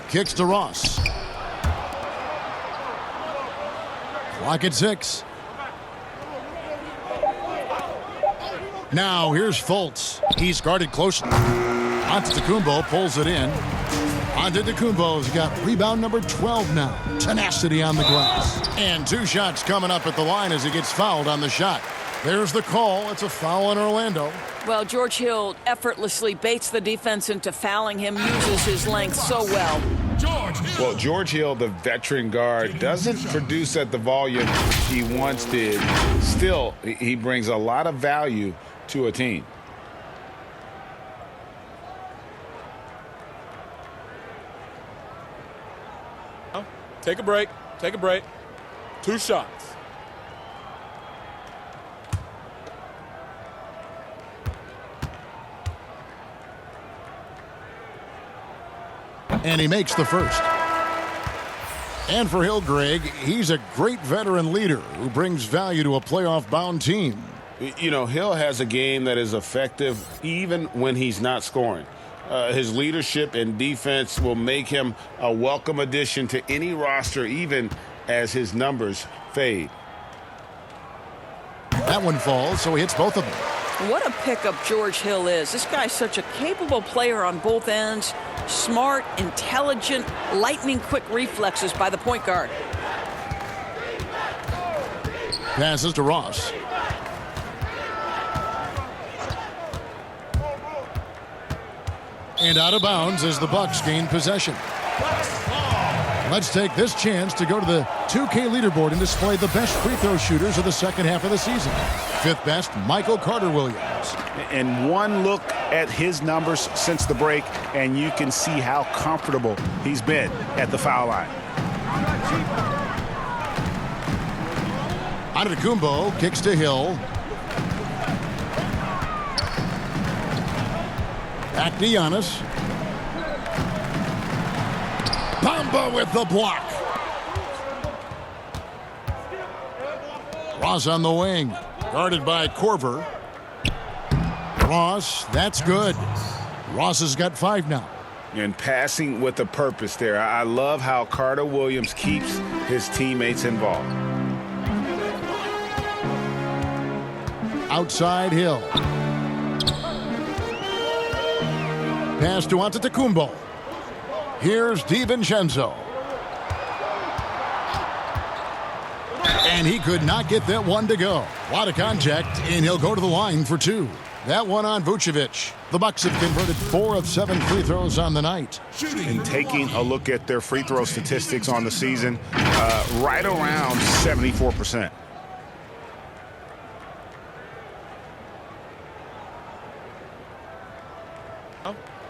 Kicks to Ross. Clock at 6. Now here's Fultz. He's guarded closely. Antetokounmpo pulls it in. Antetokounmpo's got rebound number 12 now. Tenacity on the glass. And 2 shots coming up at the line as he gets fouled on the shot. There's the call. It's a foul on Orlando. Well, George Hill effortlessly baits the defense into fouling him, uses his length so well. Well, George Hill, the veteran guard, doesn't produce at the volume he once did. Still, he brings a lot of value to a team. Take a break. Take a break. 2 shots. And he makes the first. And for Hill, Greg, he's a great veteran leader who brings value to a playoff-bound team. You know, Hill has a game that is effective even when he's not scoring. His leadership and defense will make him a welcome addition to any roster, even as his numbers fade. That one falls, so he hits both of them. What a pickup George Hill is. This guy's such a capable player on both ends. Smart, intelligent, lightning-quick reflexes by the point guard. Passes to Ross. And out of bounds as the Bucks gain possession. Let's take this chance to go to the 2K leaderboard and display the best free throw shooters of the second half of the season. 5th best, Michael Carter-Williams. And one look at his numbers since the break, and you can see how comfortable he's been at the foul line. Antetokounmpo kicks to Hill. Back to Giannis. Bamba with the block. Ross on the wing. Guarded by Korver. Ross, that's good. Ross has got 5 now. And passing with a purpose there. I love how Carter Williams keeps his teammates involved. Outside Hill. Pass to Antetokounmpo. Here's DiVincenzo. And he could not get that one to go. A lot of contact, and he'll go to the line for 2. That one on Vucevic. The Bucks have converted 4 of 7 free throws on the night. And taking a look at their free throw statistics on the season, right around 74%.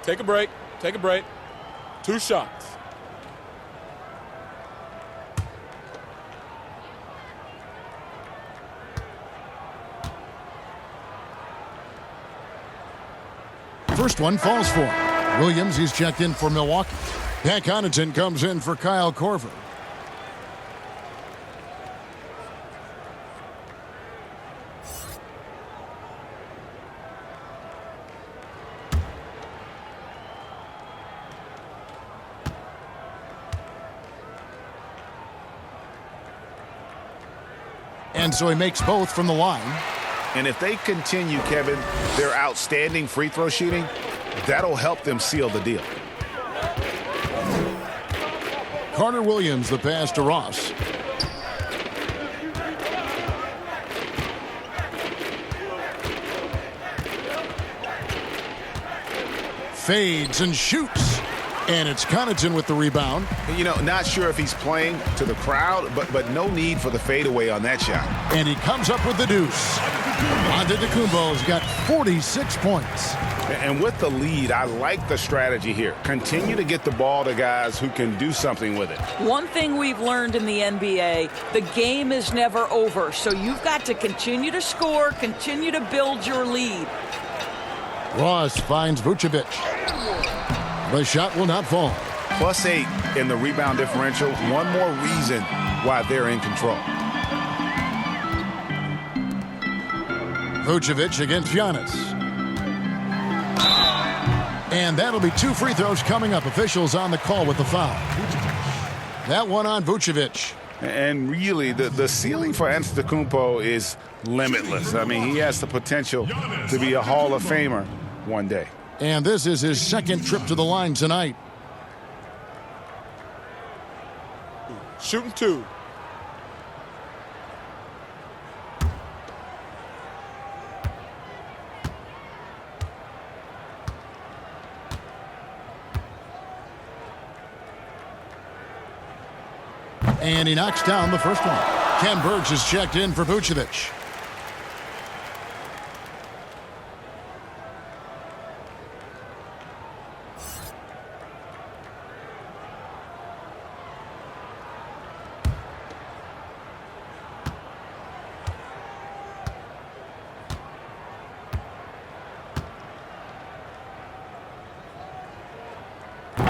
Take a break. Take a break. 2 shots. First one falls for him. Williams, he's checked in for Milwaukee. Pat Connaughton comes in for Kyle Korver. And so he makes both from the line. And if they continue, Kevin, their outstanding free throw shooting, that'll help them seal the deal. Carter Williams, the pass to Ross. Fades and shoots. And it's Connaughton with the rebound. You know, not sure if he's playing to the crowd, but no need for the fadeaway on that shot. And he comes up with the deuce. Antetokounmpo's got 46 points. And with the lead, I like the strategy here. Continue to get the ball to guys who can do something with it. One thing we've learned in the NBA, the game is never over. So you've got to continue to score, continue to build your lead. Ross finds Vucevic. The shot will not fall. +8 in the rebound differential. One more reason why they're in control. Vucevic against Giannis. And that'll be 2 free throws coming up. Officials on the call with the foul. That one on Vucevic. And really, the ceiling for Antetokounmpo is limitless. I mean, he has the potential to be a Hall of Famer one day. And this is his second trip to the line tonight. Shooting 2. And he knocks down the first one. Ken Burge is checked in for Vucevic.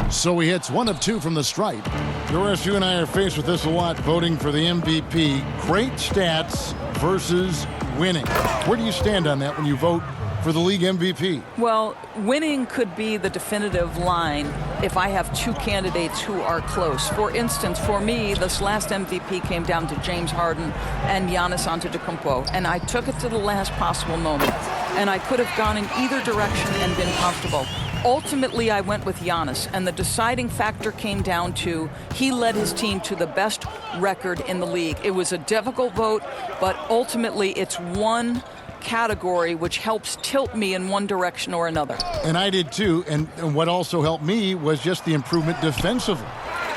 So he hits 1 of 2 from the stripe. Doris, you and I are faced with this a lot, voting for the MVP. Great stats versus winning. Where do you stand on that when you vote for the league MVP? Well, winning could be the definitive line if I have 2 candidates who are close. For instance, for me, this last MVP came down to James Harden and Giannis Antetokounmpo, and I took it to the last possible moment. And I could have gone in either direction and been comfortable. Ultimately, I went with Giannis, and the deciding factor came down to he led his team to the best record in the league. It was a difficult vote, but ultimately it's one category which helps tilt me in one direction or another. And I did too, and what also helped me was just the improvement defensively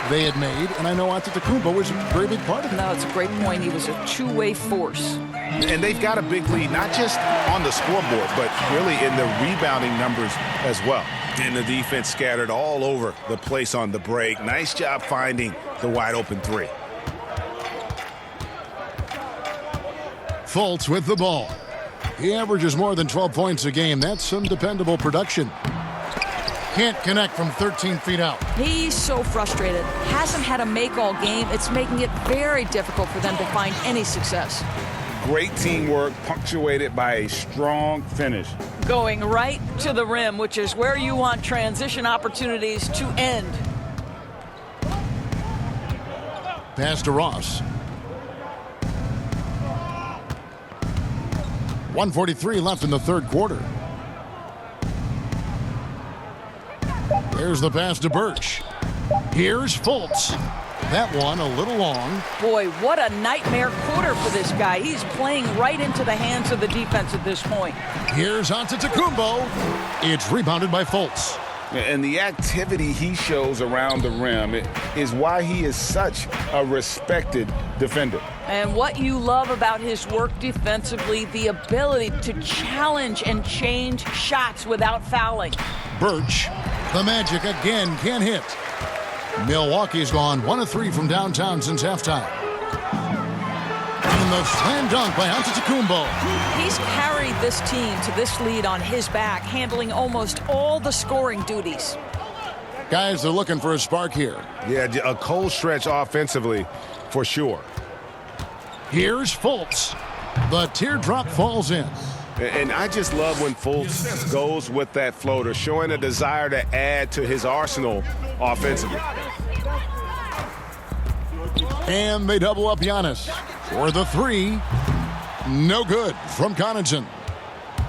they had made, and I know Antetokounmpo was a very big part of it. No, it's a great point. He was a two-way force. And they've got a big lead, not just on the scoreboard, but really in the rebounding numbers as well. And the defense scattered all over the place on the break. Nice job finding the wide-open 3. Fultz with the ball. He averages more than 12 points a game. That's some dependable production. Can't connect from 13 feet out. He's so frustrated. Hasn't had a make all game. It's making it very difficult for them to find any success. great teamwork punctuated by a strong finish. Going right to the rim, which is where you want transition opportunities to end. Pass to Ross. 1:43 left in the third quarter. There's the pass to Birch. Here's Fultz. That one a little long. Boy, what a nightmare quarter for this guy. He's playing right into the hands of the defense at this point. Here's Antetokounmpo. It's rebounded by Fultz. And the activity he shows around the rim is why he is such a respected defender. And what you love about his work defensively, the ability to challenge and change shots without fouling. Birch. The Magic again can't hit. Milwaukee's gone 1 of 3 from downtown since halftime. And the slam dunk by Antetokounmpo. He's carried this team to this lead on his back, handling almost all the scoring duties. Guys, they're looking for a spark here. Yeah, a cold stretch offensively for sure. Here's Fultz. The teardrop falls in. And I just love when Fultz goes with that floater, showing a desire to add to his arsenal offensively. And they double up Giannis for the three. No good from Connaughton.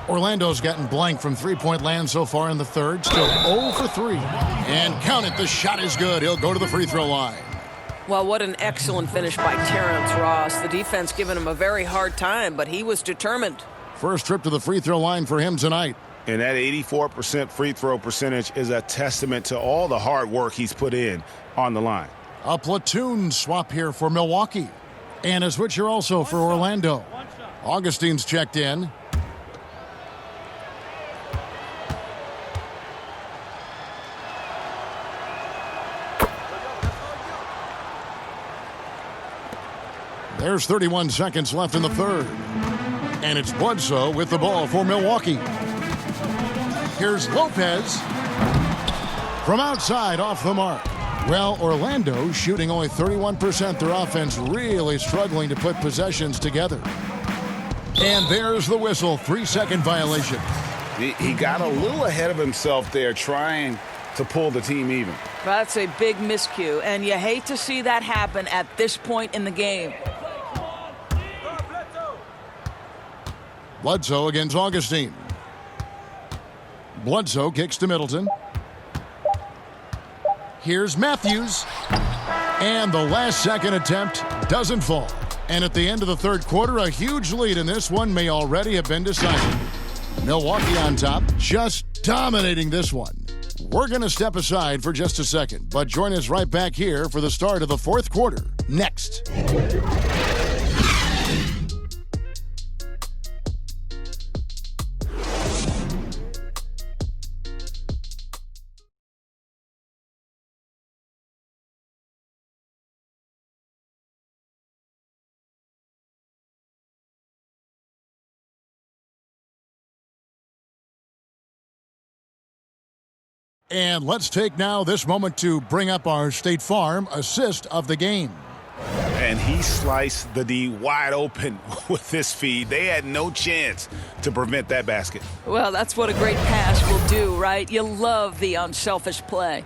Orlando's gotten blank from three-point land so far in the third. Still 0 for 3. And count it, the shot is good. He'll go to the free throw line. Well, what an excellent finish by Terrence Ross. The defense giving him a very hard time, but he was determined. First trip to the free throw line for him tonight. And that 84% free throw percentage is a testament to all the hard work he's put in on the line. A platoon swap here for Milwaukee. And a switcher also for Orlando. Augustine's checked in. There's 31 seconds left in the third. And it's Bledsoe with the ball for Milwaukee. Here's Lopez. From outside, off the mark. Well, Orlando shooting only 31%. Their offense really struggling to put possessions together. And there's the whistle. 3-second violation. He got a little ahead of himself there trying to pull the team even. That's a big miscue, and you hate to see that happen at this point in the game. Bledsoe against Augustine. Bledsoe kicks to Middleton. Here's Matthews. And the last second attempt doesn't fall. And at the end of the third quarter, a huge lead in this one may already have been decided. Milwaukee on top, just dominating this one. We're going to step aside for just a second, but join us right back here for the start of the fourth quarter next. And let's take now this moment to bring up our State Farm assist of the game. And he sliced the D wide open with this feed. They had no chance to prevent that basket. Well, that's what a great pass will do, right? You love the unselfish play.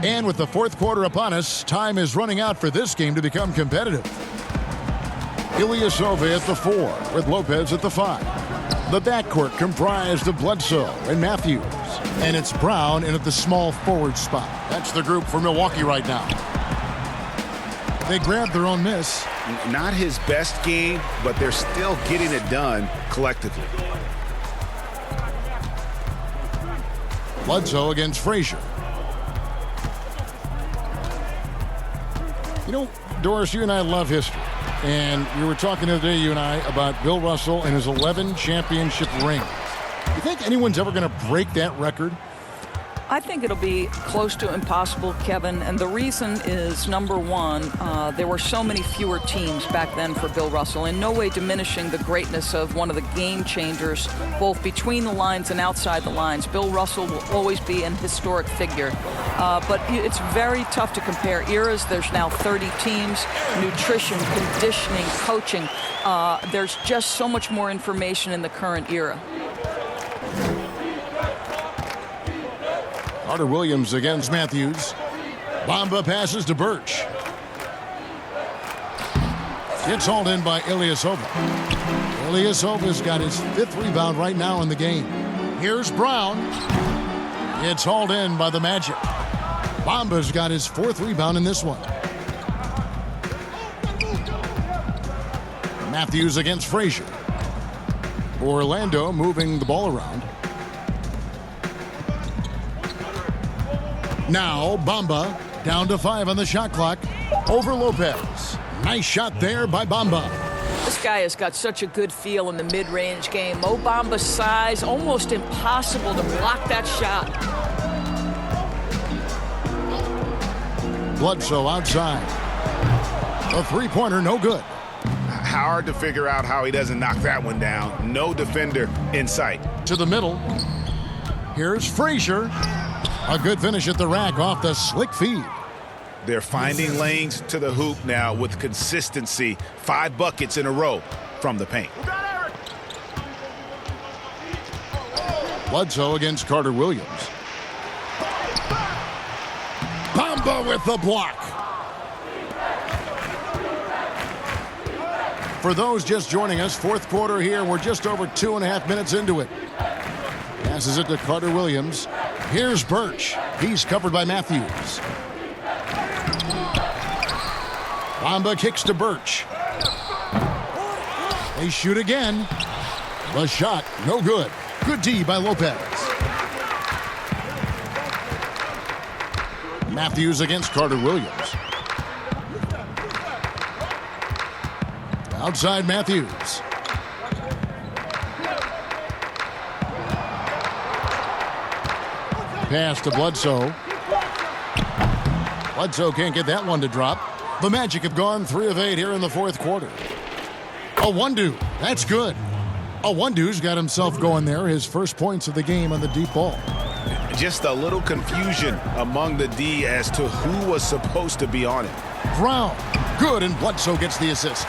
And with the fourth quarter upon us, time is running out for this game to become competitive. Ilyasova at the 4 with Lopez at the 5. The backcourt comprised of Bledsoe and Matthews. And it's Brown in at the small forward spot. That's the group for Milwaukee right now. They grabbed their own miss. Not his best game, but they're still getting it done collectively. Bledsoe against Frazier. You know, Doris, you and I love history. And we were talking the other day, you and I, about Bill Russell and his 11 championship rings. You think anyone's ever going to break that record? I think it'll be close to impossible, Kevin, and the reason is, number one, there were so many fewer teams back then for Bill Russell, in no way diminishing the greatness of one of the game changers, both between the lines and outside the lines. Bill Russell will always be an historic figure, but it's very tough to compare eras. There's now 30 teams, nutrition, conditioning, coaching. There's just so much more information in the current era. Carter Williams against Matthews. Bamba passes to Birch. Gets hauled in by Ilyasova. Ilyasova's got his 5th rebound right now in the game. Here's Brown. It's hauled in by the Magic. Bamba's got his 4th rebound in this one. Matthews against Frazier. Orlando moving the ball around. Now Bamba down to 5 on the shot clock over Lopez. Nice shot there by Bamba. This guy has got such a good feel in the mid-range game. Mo Bamba's size, almost impossible to block that shot. Bledsoe outside. A 3-pointer, no good. Hard to figure out how he doesn't knock that one down. No defender in sight. To the middle. Here's Frazier. A good finish at the rack off the slick feed. They're finding lanes to the hoop now with consistency. 5 buckets in a row from the paint. Bledsoe against Carter Williams. Bamba with the block. For those just joining us, 4th quarter here. We're just over 2.5 minutes into it. Passes it to Carter Williams. Here's Birch. He's covered by Matthews. Bamba kicks to Birch. They shoot again. The shot, no good. Good D by Lopez. Matthews against Carter Williams. Outside Matthews. Pass to Bledsoe. Bledsoe can't get that one to drop. The Magic have gone 3 of 8 here in the 4th quarter. Awundu, that's good. Awundu's got himself going there. His first points of the game on the deep ball. Just a little confusion among the D as to who was supposed to be on it. Brown, good, and Bledsoe gets the assist.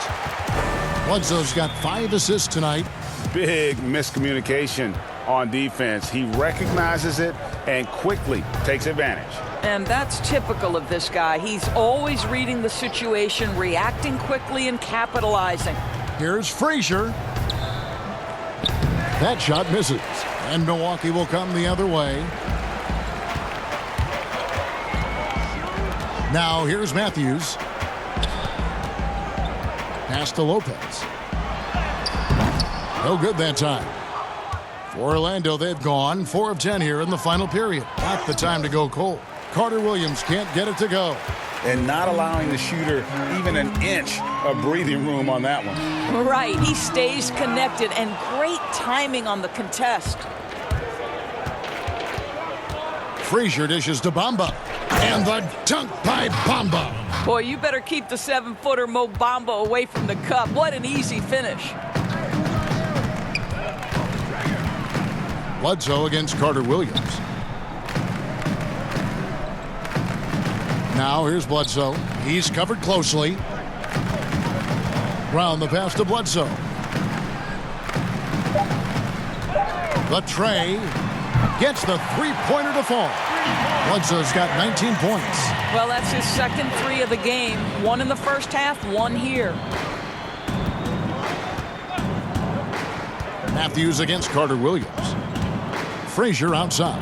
Bledsoe's got 5 assists tonight. Big miscommunication on defense. He recognizes it and quickly takes advantage. And that's typical of this guy. He's always reading the situation, reacting quickly, and capitalizing. Here's Frazier. That shot misses, and Milwaukee will come the other way. Now here's Matthews. Pass to Lopez. No good that time. For Orlando, they've gone 4 of 10 here in the final period. Not the time to go cold. Carter Williams can't get it to go. And not allowing the shooter even an inch of breathing room on that one. Right, he stays connected, and great timing on the contest. Frazier dishes to Bamba. And the dunk by Bamba. Boy, you better keep the 7-footer Mo Bamba away from the cup. What an easy finish. Bledsoe against Carter Williams. Now here's Bledsoe. He's covered closely. Brown the pass to Bledsoe. The tray gets the 3-pointer to fall. Bledsoe's got 19 points. Well, that's his second 3 of the game. 1 in the first half, 1 here. Matthews against Carter Williams. Frazier outside.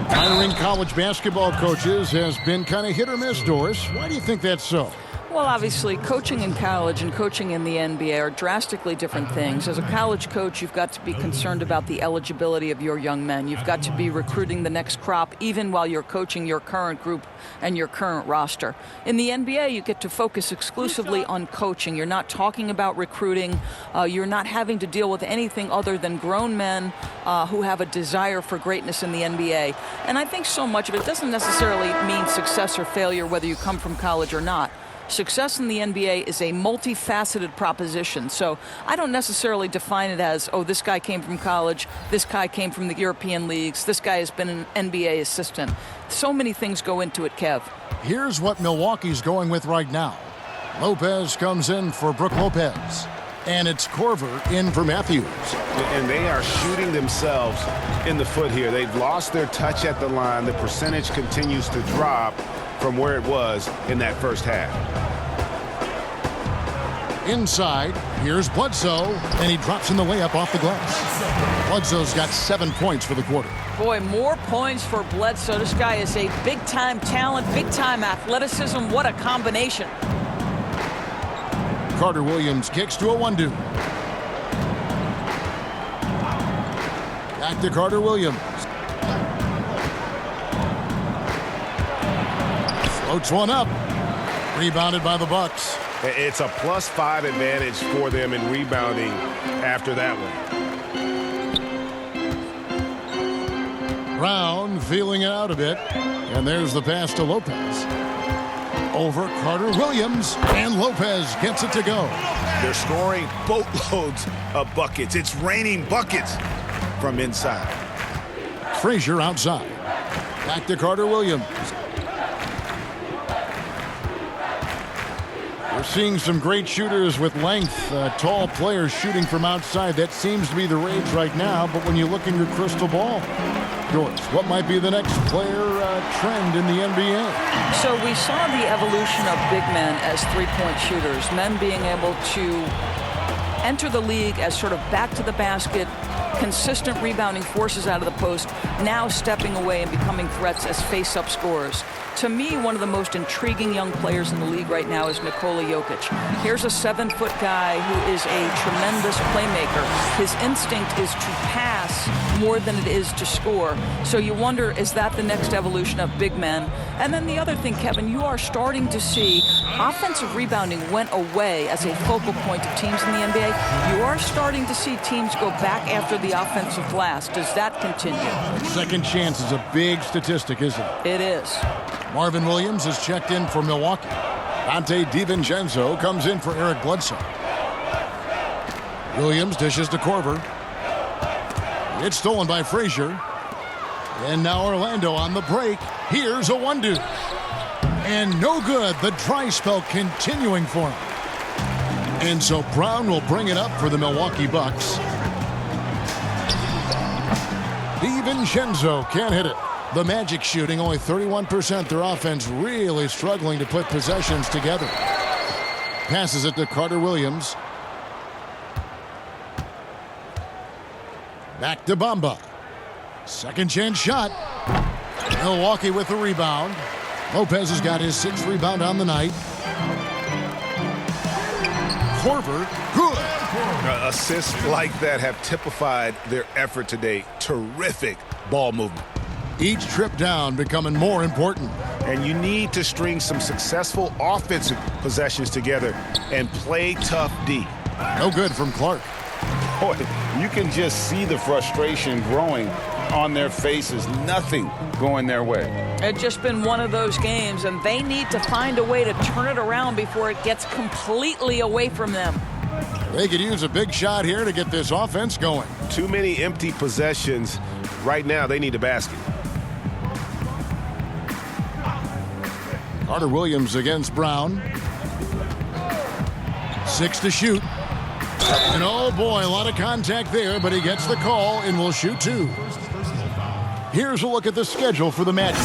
Hiring college basketball coaches has been kind of hit or miss, Doris. Why do you think that's so? Well, obviously, coaching in college and coaching in the NBA are drastically different things. As a college coach, you've got to be concerned about the eligibility of your young men. You've got to be recruiting the next crop, even while you're coaching your current group and your current roster. In the NBA, you get to focus exclusively on coaching. You're not talking about recruiting. You're not having to deal with anything other than grown men who have a desire for greatness in the NBA. And I think so much of it doesn't necessarily mean success or failure, whether you come from college or not. Success in the NBA is a multifaceted proposition. So I don't necessarily define it as, oh, this guy came from college, this guy came from the European leagues, this guy has been an NBA assistant. So many things go into it, Kev. Here's what Milwaukee's going with right now. Lopez comes in for Brook Lopez. And it's Korver in for Matthews. And they are shooting themselves in the foot here. They've lost their touch at the line. The percentage continues to drop from where it was in that first half. Inside, here's Bledsoe, and he drops in the layup off the glass. Bledsoe's got 7 points for the quarter. Boy, more points for Bledsoe. This guy is a big-time talent, big-time athleticism. What a combination. Carter Williams kicks to a 1-2. Back to Carter Williams. Floats one up. Rebounded by the Bucks. It's a +5 advantage for them in rebounding after that one. Brown feeling it out a bit. And there's the pass to Lopez. Over Carter Williams, and Lopez gets it to go. They're scoring boatloads of buckets. It's raining buckets from inside. Frazier outside. Back to Carter Williams. We're seeing some great shooters with length, tall players shooting from outside. That seems to be the rage right now, but when you look in your crystal ball, Doris, what might be the next player trend in the NBA? So we saw the evolution of big men as three-point shooters, men being able to enter the league as sort of back to the basket, consistent rebounding forces out of the post, now stepping away and becoming threats as face-up scorers. To me, one of the most intriguing young players in the league right now is Nikola Jokic. Here's a 7-foot guy who is a tremendous playmaker. His instinct is to pass more than it is to score. So you wonder, is that the next evolution of big men? And then the other thing, Kevin, you are starting to see offensive rebounding went away as a focal point of teams in the NBA. You are starting to see teams go back after the offensive glass. Does that continue? Second chance is a big statistic, isn't it? It is. Marvin Williams is checked in for Milwaukee. Dante DiVincenzo comes in for Eric Bledsoe. Williams dishes to Korver. It's stolen by Frazier. And now Orlando on the break. Here's a 1-2. And no good. The dry spell continuing for him. And so Brown will bring it up for the Milwaukee Bucks. DiVincenzo can't hit it. The Magic shooting only 31%. Their offense really struggling to put possessions together. Passes it to Carter Williams. Back to Bamba. Second chance shot. Milwaukee with the rebound. Lopez has got his 6th rebound on the night. Korver, good. Assists like that have typified their effort today. Terrific ball movement. Each trip down becoming more important. And you need to string some successful offensive possessions together and play tough D. No good from Clark. Boy, you can just see the frustration growing on their faces. Nothing going their way. It's just been one of those games, and they need to find a way to turn it around before it gets completely away from them. They could use a big shot here to get this offense going. Too many empty possessions. Right now, they need a basket. Carter Williams against Brown. 6 to shoot. And oh boy, a lot of contact there, but he gets the call and will shoot 2. Here's a look at the schedule for the Magic.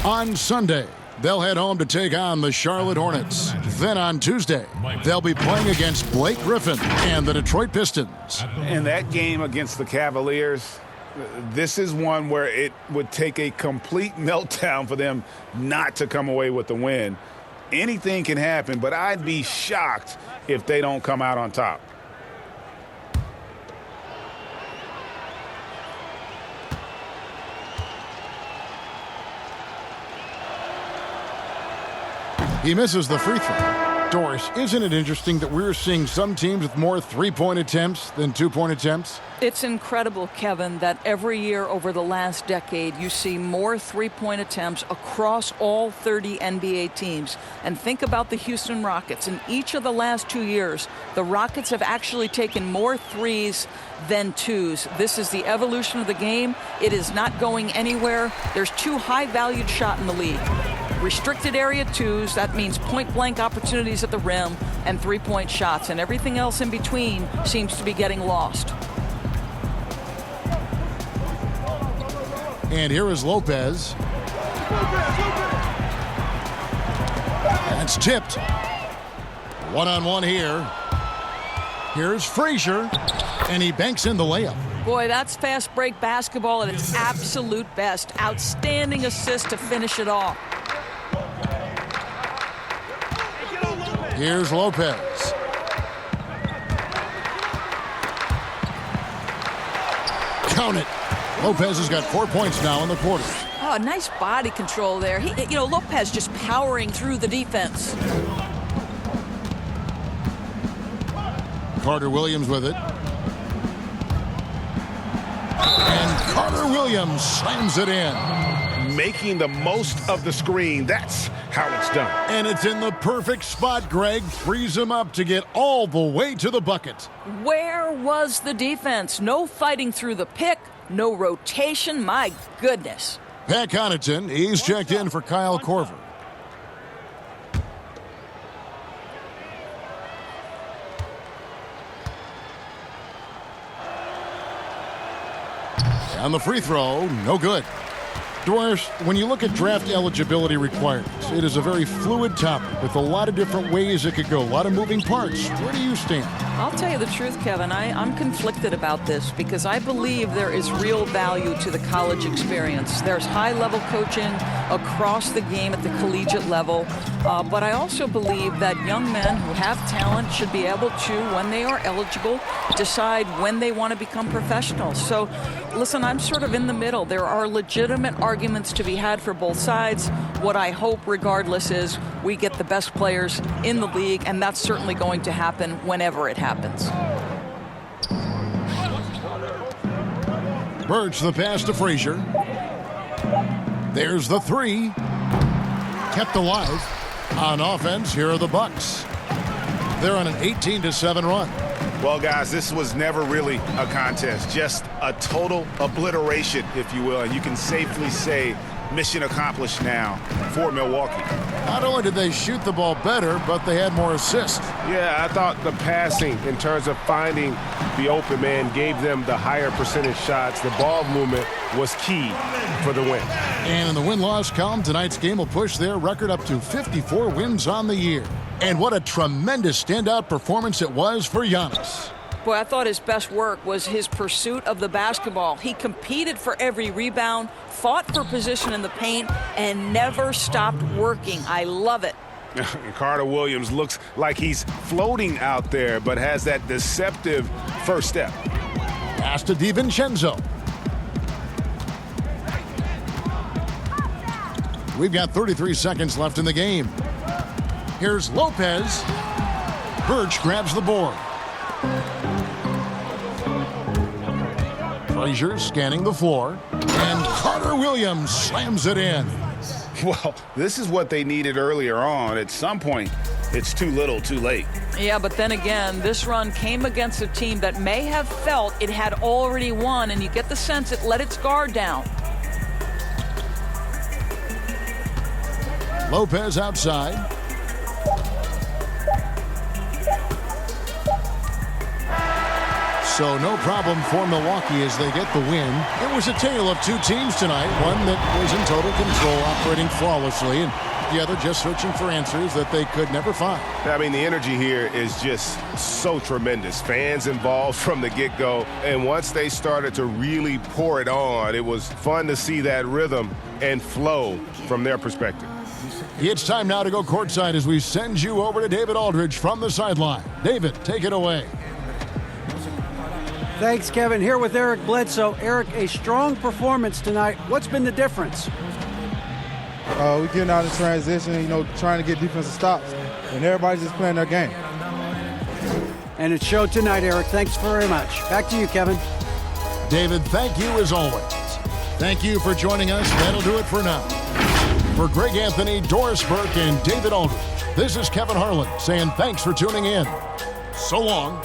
On Sunday, they'll head home to take on the Charlotte Hornets. Then on Tuesday, they'll be playing against Blake Griffin and the Detroit Pistons. And that game against the Cavaliers, this is one where it would take a complete meltdown for them not to come away with the win. Anything can happen, but I'd be shocked if they don't come out on top. He misses the free throw. Doris, isn't it interesting that we're seeing some teams with more three-point attempts than two-point attempts? It's incredible, Kevin, that every year over the last decade you see more three-point attempts across all 30 NBA teams. And think about the Houston Rockets. In each of the last 2 years, the Rockets have actually taken more threes than twos. This is the evolution of the game. It is not going anywhere. There's two high-valued shots in the league. Restricted area twos, that means point-blank opportunities at the rim, and three-point shots. And everything else in between seems to be getting lost. And here is Lopez. That's tipped. One-on-one here. Here's Frazier, and he banks in the layup. Boy, that's fast break basketball at its absolute best. Outstanding assist to finish it off. Here's Lopez. Count it. Lopez has got 4 points now in the quarter. Oh, nice body control there. Lopez just powering through the defense. Carter Williams with it. And Carter Williams slams it in. Making the most of the screen. That's how it's done. And it's in the perfect spot. Greg frees him up to get all the way to the bucket. Where was the defense? No fighting through the pick. No rotation. My goodness. Pat Connaughton, he's checked in for Kyle Korver. And the free throw, no good. Dwars, when you look at draft eligibility requirements, it is a very fluid topic with a lot of different ways it could go, a lot of moving parts. Where do you stand? I'll tell you the truth, Kevin. I'm conflicted about this because I believe there is real value to the college experience. There's high-level coaching across the game at the collegiate level, but I also believe that young men who have talent should be able to, when they are eligible, decide when they want to become professionals. So, listen, I'm sort of in the middle. There are legitimate arguments to be had for both sides. What I hope, regardless, is we get the best players in the league, and that's certainly going to happen whenever it happens. Birch the pass to Frazier. There's the three. Kept alive. On offense, here are the Bucks. They're on an 18-7 run. Well, guys, this was never really a contest, just a total obliteration, if you will. And you can safely say mission accomplished now for Milwaukee. Not only did they shoot the ball better, but they had more assists. Yeah, I thought the passing in terms of finding the open man gave them the higher percentage shots. The ball movement was key for the win. And in the win-loss column, tonight's game will push their record up to 54 wins on the year. And what a tremendous standout performance it was for Giannis. Boy, I thought his best work was his pursuit of the basketball. He competed for every rebound, fought for position in the paint, and never stopped working. I love it. Carter Williams looks like he's floating out there, but has that deceptive first step. Pass to DiVincenzo. We've got 33 seconds left in the game. Here's Lopez. Birch grabs the board. Frazier scanning the floor. And Carter Williams slams it in. Well, this is what they needed earlier on. At some point, it's too little, too late. Yeah, but then again, this run came against a team that may have felt it had already won, and you get the sense it let its guard down. Lopez outside. So no problem for Milwaukee as they get the win. It was a tale of two teams tonight, one that was in total control, operating flawlessly, and the other just searching for answers that they could never find. I mean, the energy here is just so tremendous. Fans involved from the get-go, and once they started to really pour it on, it was fun to see that rhythm and flow from their perspective. It's time now to go courtside as we send you over to David Aldridge from the sideline. David, take it away. Thanks, Kevin. Here with Eric Bledsoe. Eric, a strong performance tonight. What's been the difference? We're getting out of transition, trying to get defensive stops, and everybody's just playing their game. And it showed tonight, Eric. Thanks very much. Back to you, Kevin. David, thank you as always. Thank you for joining us. That'll do it for now. For Greg Anthony, Doris Burke, and David Aldridge, this is Kevin Harlan saying thanks for tuning in. So long.